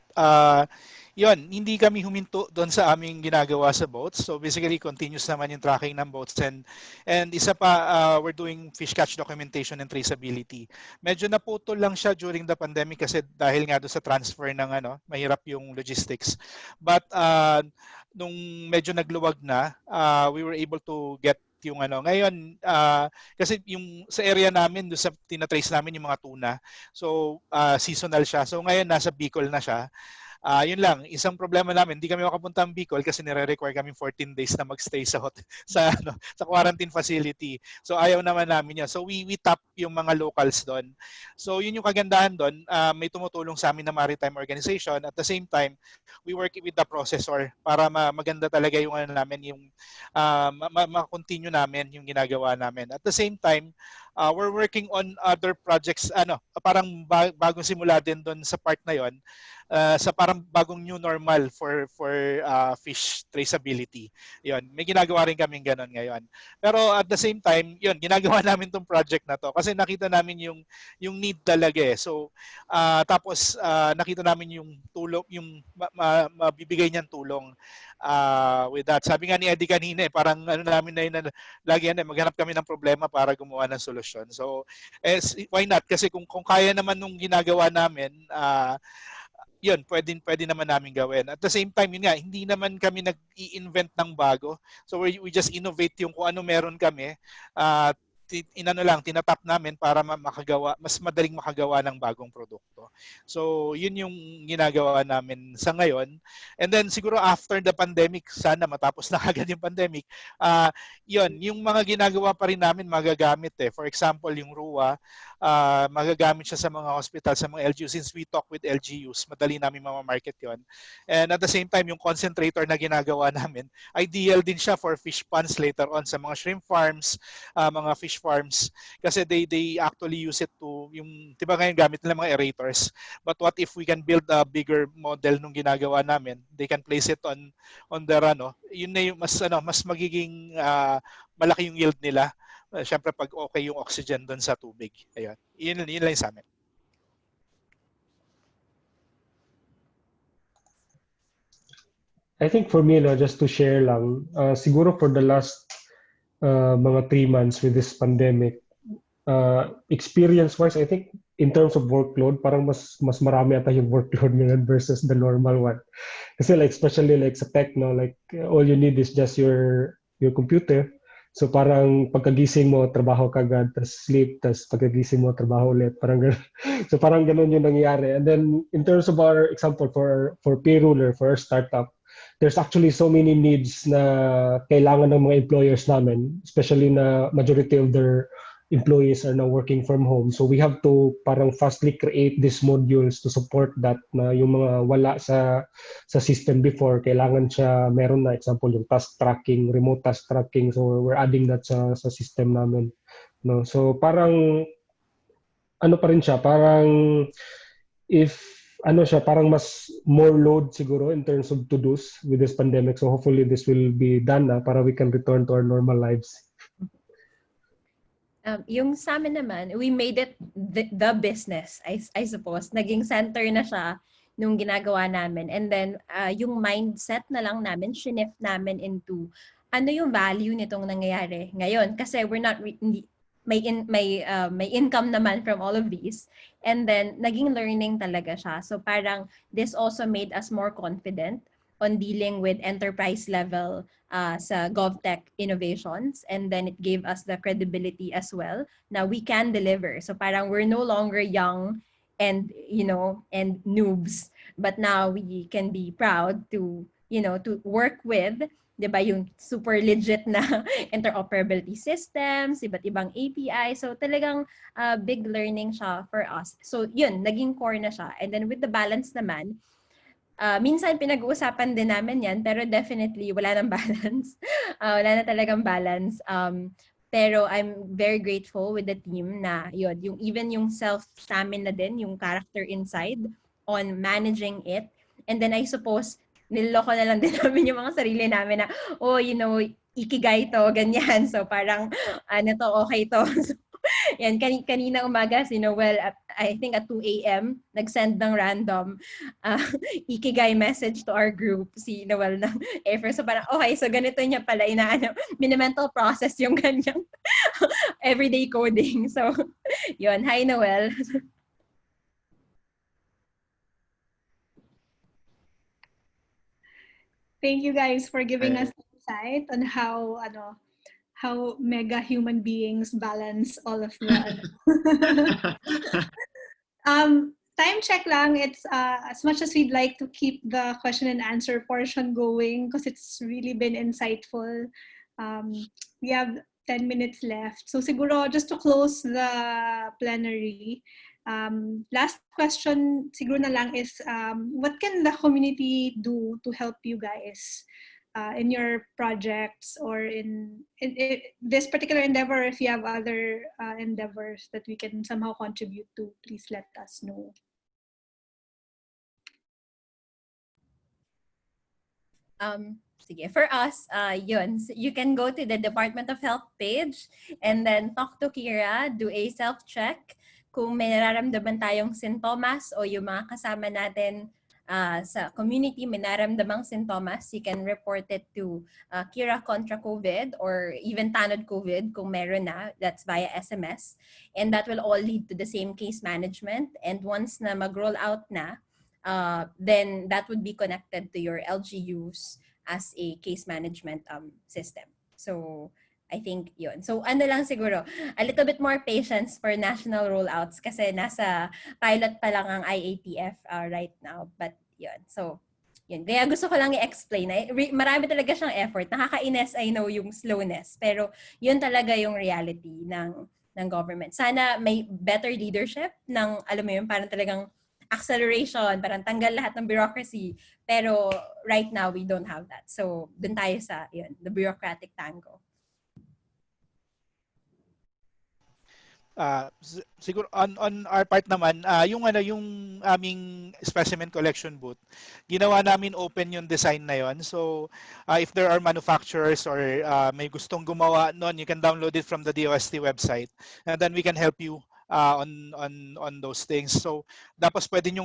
yun, hindi kami huminto doon sa aming ginagawa sa boats. So basically, continuous naman yung tracking ng boats. And isa pa, we're doing fish catch documentation and traceability. Medyo naputol lang siya during the pandemic kasi dahil nga doon sa transfer ng mahirap yung logistics. But nung medyo nagluwag na, we were able to get yung ngayon kasi yung sa area namin doon sa tinatrace namin yung mga tuna, so seasonal siya, so ngayon nasa Bicol na siya. Yun lang, isang problema namin, hindi kami makapunta ng Bicol kasi nire-require kami 14 days na magstay sa hotel, sa quarantine facility. So ayaw naman namin yun. So we tap yung mga locals doon. So yun yung kagandahan doon, may tumutulong sa amin na maritime organization. At the same time, we work with the processor para maganda talaga yung namin, yung ma-continue namin yung ginagawa namin. At the same time, we're working on other projects, parang bagong simula din doon sa part na yon, sa parang bagong new normal for fish traceability. Yon, may ginagawa rin kaming ganun ngayon. Pero at the same time, yon, ginagawa namin tong project na to kasi nakita namin yung need talaga eh. So tapos nakita namin yung tulong, yung mabibigay niyang tulong with that. Sabi nga ni Eddie kanina eh, parang ano namin na yun, lagi yan eh, maghanap kami ng problema para gumawa ng solusyon. So why not? Kasi kung kaya naman nung ginagawa namin, yun, pwede naman namin gawin. At the same time, yun nga, hindi naman kami nag-i-invent ng bago. So we just innovate yung kung ano meron kami. Tinatap namin para mas madaling makagawa ng bagong produkto. So yun yung ginagawa namin sa ngayon. And then siguro after the pandemic, sana matapos na agad yung pandemic, yun, yung mga ginagawa pa rin namin magagamit eh. For example, yung RUA, magagamit siya sa mga hospital, sa mga LGUs. Since we talk with LGUs, madali namin mamamarket yon. And at the same time, yung concentrator na ginagawa namin, ideal din siya for fish ponds later on sa mga shrimp farms, mga fish farms, kasi they actually use it to, yung, di ba ngayon gamit nila mga aerators, but what if we can build a bigger model nung ginagawa namin, they can place it on their yun na yung mas magiging malaki yung yield nila. Siyempre pag okay yung oxygen doon sa tubig. Ayun. Yun lang sa amin. I think for me, just to share lang, siguro for the last mga 3 months with this pandemic, experience-wise, I think in terms of workload, parang mas marami ata yung workload ngayon versus the normal one. Kasi like, especially like sa tech, no, like all you need is just your computer. So parang pagkagising mo, trabaho kagad, tas sleep, tas pagkagising mo, trabaho ulit. Parang ganun. So parang ganun yung nangyayari. And then in terms of our example for payroller, for our startup, there's actually so many needs na kailangan ng mga employers namin, especially na majority of their employees are now working from home. So we have to parang fastly create these modules to support that, na yung mga wala sa system before, kailangan siya meron na, example yung task tracking, remote task tracking. So we're adding that sa system namin. No? So parang ano pa rin siya, parang parang mas more load siguro in terms of to-dos with this pandemic. So hopefully this will be done na para we can return to our normal lives. Yung sa amin naman, we made it the business, I suppose. Naging center na siya nung ginagawa namin. And then, yung mindset na lang namin, shift namin into ano yung value nitong nangyayari ngayon. Kasi we're not, may income naman from all of these. And then, naging learning talaga siya. So parang, this also made us more confident on dealing with enterprise level sa GovTech innovations, and then it gave us the credibility as well. Now we can deliver. So parang we're no longer young and and noobs, but now we can be proud to to work with, 'di ba, yung super legit na interoperability systems, iba't ibang API. So talagang big learning siya for us. So yun, naging core na siya. And then with the balance naman, minsan pinag-uusapan din namin yan, pero definitely wala nang balance. Wala na talagang balance. Pero I'm very grateful with the team na yun, even yung self-stamina din, yung character inside on managing it. And then I suppose, niloloko na lang din namin yung mga sarili namin na, ikigai to, ganyan. So parang, okay to. So, yan, kanina umaga, si Noel, I think at 2 a.m., nag-send ng random ikigai message to our group, si Noel ng effort. So parang, okay, so ganito niya pala, mini-mental process yung kanyang everyday coding. So, yun. Hi, Noel. Thank you guys for giving us insight on how mega human beings balance all of the time check lang. It's as much as we'd like to keep the question and answer portion going because it's really been insightful. We have 10 minutes left. So siguro just to close the plenary, last question siguro na lang is what can the community do to help you guys in your projects or in this particular endeavor? If you have other endeavors that we can somehow contribute to, please let us know. Sige, for us, yun, you can go to the Department of Health page and then talk to Kira, do a self-check. Kung may nararamdaman tayong sintomas o yung mga kasama natin sa community may nararamdamang sintomas, you can report it to Kira Contra COVID or even Tanod COVID kung meron na, that's via SMS. And that will all lead to the same case management. And once na mag-roll out na, then that would be connected to your LGUs as a case management system. So I think yun. So ano lang siguro, a little bit more patience for national rollouts kasi nasa pilot pa lang ang IATF right now. But yun. So yun. Kaya gusto ko lang i-explain. Marami talaga siyang effort. Nakakainis, I know, yung slowness. Pero yun talaga yung reality ng government. Sana may better leadership ng, alam mo yun, parang talagang acceleration, parang tanggal lahat ng bureaucracy. Pero right now, we don't have that. So, dun tayo sa, yun, the bureaucratic tango. Siguro on our part naman, yung aming specimen collection booth, ginawa namin open yung design na yon. So if there are manufacturers or may gustong gumawa noon, you can download it from the DOST website and then we can help you on those things. So tapos pwede niyo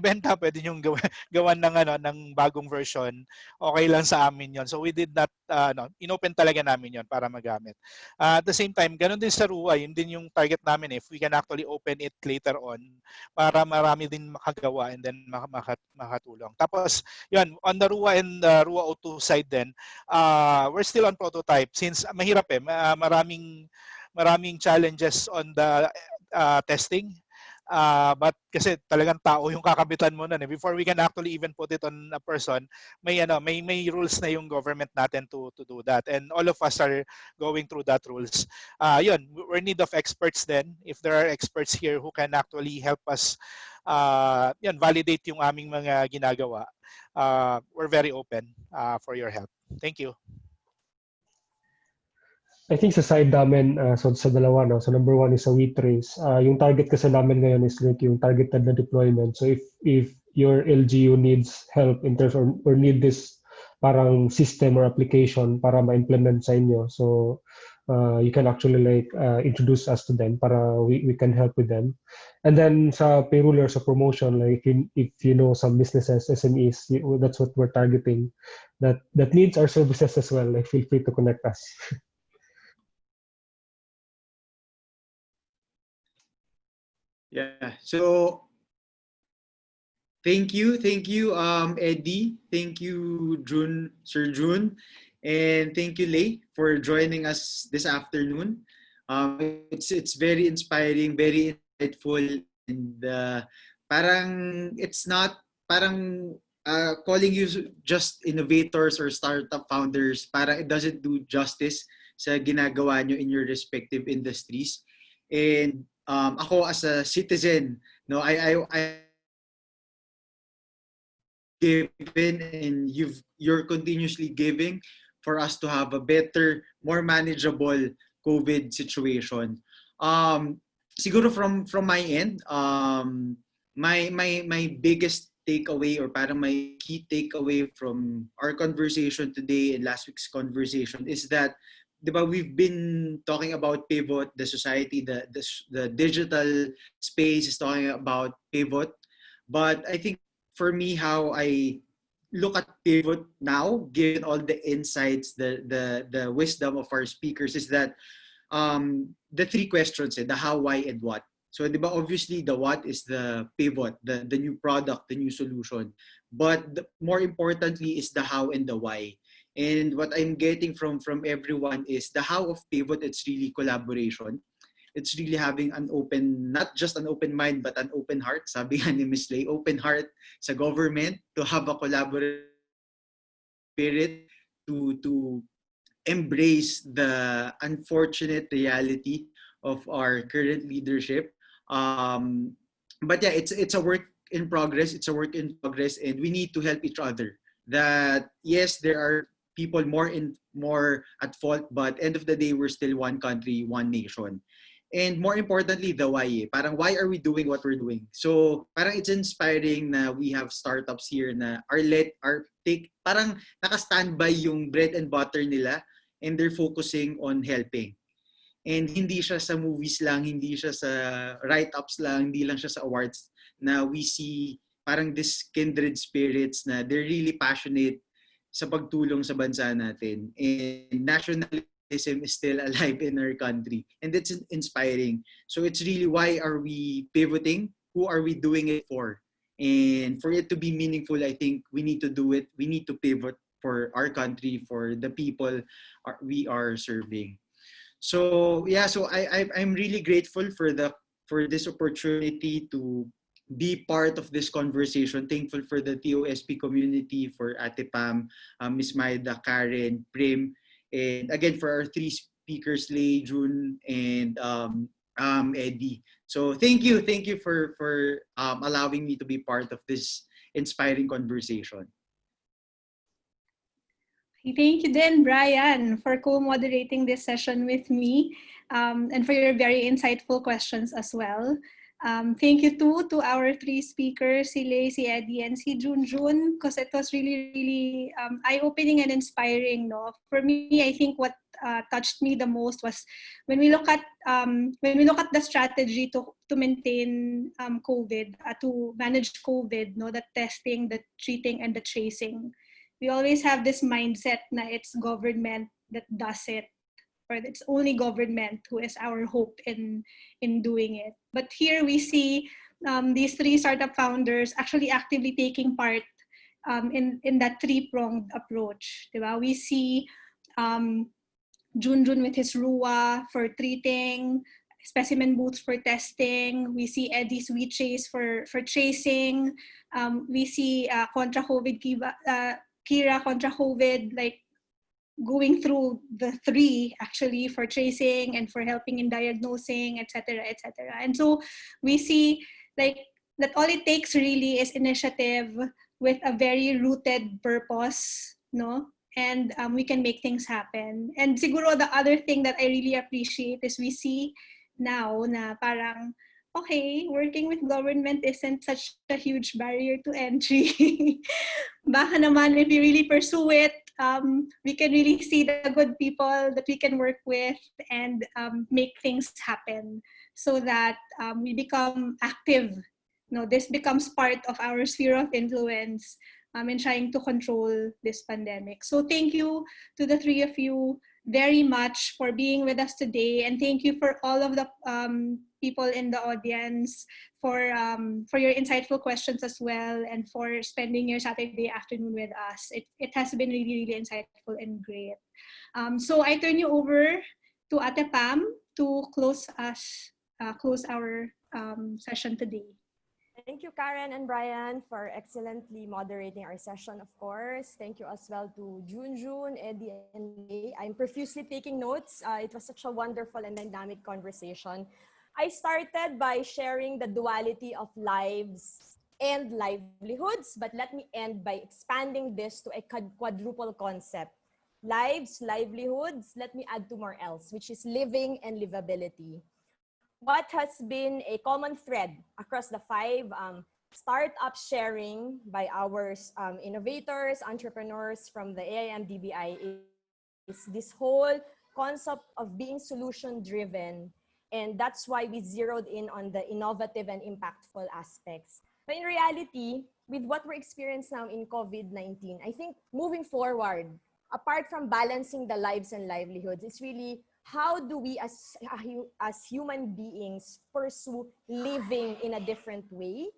ibenta, pwede niyo gawan ng bagong version. Okay lang sa amin yon. So we did not inopen talaga namin yon para magamit. At the same time, ganun din sa RUA, yun din yung target namin if we can actually open it later on para marami din makagawa and then makatulong. Tapos yun, on the RUA and the RUA O2 side din, we're still on prototype since mahirap maraming challenges on the testing. But kasi talagang tao yung kakabitan mo nun eh. Before we can actually even put it on a person, may rules na yung government natin to do that. And all of us are going through that rules. Yun, we're in need of experts then. If there are experts here who can actually help us validate yung aming mga ginagawa, we're very open for your help. Thank you. I think sa side namin, so sa dalawa, no? So number one is sa wheat race. Yung target kasi namin ngayon is like yung targeted na deployment. So if your LGU needs help in terms or need this parang system or application para ma-implement sa inyo, so you can actually like introduce us to them para we can help with them. And then sa payroll or sa promotion, like if you know some businesses, SMEs, that's what we're targeting, that needs our services as well, like feel free to connect us. Yeah. So thank you, Eddie. Thank you, Sir June, and thank you, Lei, for joining us this afternoon. It's very inspiring, very insightful, and it's not calling you just innovators or startup founders. Parang it doesn't do justice sa ginagawa nyo in your respective industries. And ako as a citizen, no, I given and you're continuously giving for us to have a better, more manageable COVID situation. Siguro from my end, my biggest takeaway or parang my key takeaway from our conversation today and last week's conversation is that we've been talking about pivot, the society, the digital space is talking about pivot. But I think for me, how I look at pivot now, given all the insights, the wisdom of our speakers, is that the three questions, the how, why, and what. So obviously the what is the pivot, the new product, the new solution. But more importantly is the how and the why. And what I'm getting from everyone is the how of pivot, it's really collaboration. It's really having an open, not just an open mind, but an open heart. Sabi nga ni Ms. Lay, open heart sa government to have a collaborative spirit to embrace the unfortunate reality of our current leadership. Um, but yeah, it's a work in progress. It's a work in progress, and we need to help each other. That yes, there are people more at fault, but end of the day, we're still one country, one nation. And more importantly, the why. Parang why are we doing what we're doing? So parang it's inspiring na we have startups here na are take parang naka-standby yung bread and butter nila, and they're focusing on helping. And hindi siya sa movies lang, hindi siya sa write-ups lang, hindi lang siya sa awards na we see parang this kindred spirits na they're really passionate sa pagtulong sa bansa natin. And nationalism is still alive in our country. And it's inspiring. So it's really, why are we pivoting? Who are we doing it for? And for it to be meaningful, I think we need to do it. We need to pivot for our country, for the people we are serving. So yeah, so I'm really grateful for this opportunity to be part of this conversation. Thankful for the TOSP community, for Ate Pam, Miss Maida, Karen, Prim, and again for our three speakers, Lay, June, and Eddie. So thank you for allowing me to be part of this inspiring conversation. Thank you then, Brian, for co-moderating this session with me, and for your very insightful questions as well. Thank you too to our three speakers, si Lay, si Eddie, and si Junjun, because it was really eye-opening and inspiring. No, for me, I think what touched me the most was when we look at the strategy to maintain COVID, to manage COVID. No, the testing, the treating, and the tracing. We always have this mindset na it's government that does it, or it's only government who is our hope in doing it. But here we see these three startup founders actually actively taking part in that three-pronged approach. Diba? We see Junjun with his RUA for treating, specimen booths for testing. We see Eddie's WeChase for tracing. We see contra COVID Kira contra COVID, like going through the three actually for tracing and for helping in diagnosing, etc., etc. And so we see like that all it takes really is initiative with a very rooted purpose, no? And we can make things happen. And siguro the other thing that I really appreciate is we see now na parang okay, working with government isn't such a huge barrier to entry. Baka naman, if you really pursue it, we can really see the good people that we can work with and make things happen so that we become active. No, this becomes part of our sphere of influence in trying to control this pandemic. So thank you to the three of you very much for being with us today, and thank you for all of the people in the audience for your insightful questions as well, and for spending your Saturday afternoon with us. It has been really insightful and great. So I turn you over to Ate Pam to close our session today. Thank you, Karen and Brian, for excellently moderating our session, of course. Thank you as well to Junjun, Eddie, and Lay. I'm profusely taking notes. It was such a wonderful and dynamic conversation. I started by sharing the duality of lives and livelihoods, but let me end by expanding this to a quadruple concept. Lives, livelihoods, let me add two more else, which is living and livability. What has been a common thread across the five startup sharing by our innovators, entrepreneurs from the AIM DBI is this whole concept of being solution-driven. And that's why we zeroed in on the innovative and impactful aspects. But in reality, with what we're experiencing now in COVID-19, I think moving forward, apart from balancing the lives and livelihoods, it's really how do we as human beings pursue living in a different way,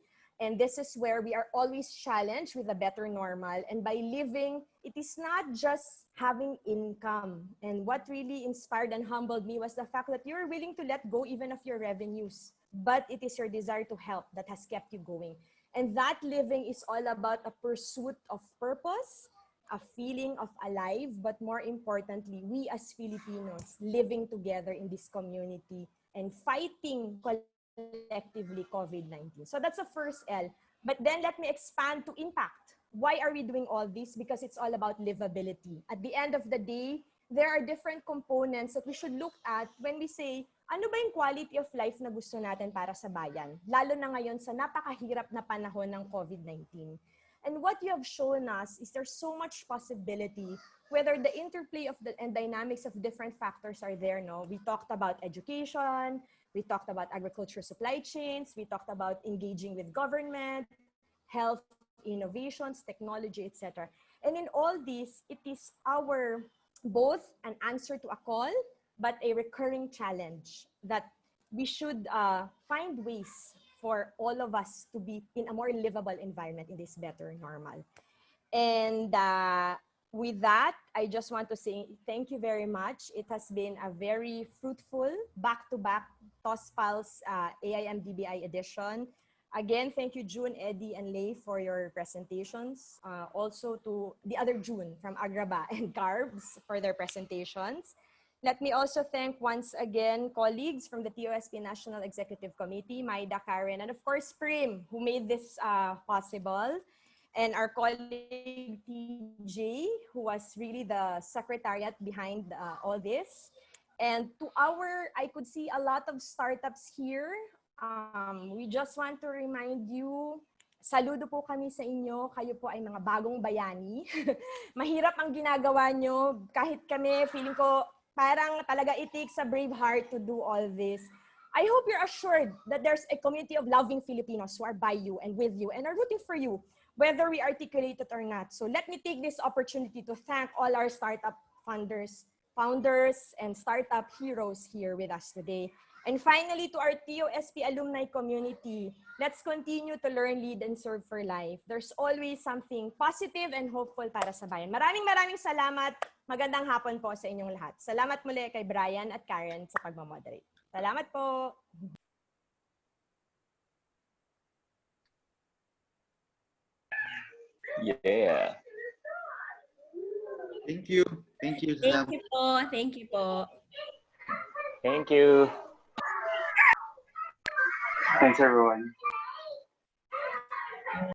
And this is where we are always challenged with a better normal. And by living, it is not just having income. And what really inspired and humbled me was the fact that you're willing to let go even of your revenues. But it is your desire to help that has kept you going. And that living is all about a pursuit of purpose, a feeling of alive, but more importantly, we as Filipinos living together in this community and fighting collectively COVID-19. So that's the first L. But then let me expand to impact. Why are we doing all this? Because it's all about livability. At the end of the day, there are different components that we should look at when we say, ano ba yung quality of life na gusto natin para sa bayan? Lalo na ngayon sa napakahirap na panahon ng COVID-19. And what you have shown us is there's so much possibility, whether the interplay of and dynamics of different factors are there. No, we talked about education, we talked about agriculture supply chains, we talked about engaging with government, health, innovations, technology, etc. And in all this, it is our both an answer to a call, but a recurring challenge that we should find ways for all of us to be in a more livable environment in this better normal. And with that, I just want to say thank you very much. It has been a very fruitful back-to-back TOSPALS AIM DBI edition. Again, thank you, June, Eddie, and Lei for your presentations. Also to the other June from Agraba and Carbs for their presentations. Let me also thank once again colleagues from the TOSP National Executive Committee, Maida, Karen, and of course Prim, who made this possible. And our colleague TJ, who was really the secretariat behind all this. And to I could see a lot of startups here. We just want to remind you, saludo po kami sa inyo. Kayo po ay mga bagong bayani. Mahirap ang ginagawa nyo. Kahit kami, feeling ko, parang talaga it takes a brave heart to do all this. I hope you're assured that there's a community of loving Filipinos who are by you and with you and are rooting for you, whether we articulate it or not. So let me take this opportunity to thank all our startup founders and startup heroes here with us today. And finally, to our TOSP alumni community, let's continue to learn, lead, and serve for life. There's always something positive and hopeful para sa bayan. Maraming salamat. Magandang hapon po sa inyong lahat. Salamat muli kay Brian at Karen sa pagmamoderate. Salamat po. Yeah. Thank you. Thank you. Thank you po. Thank you po. Thank you. Thanks, everyone.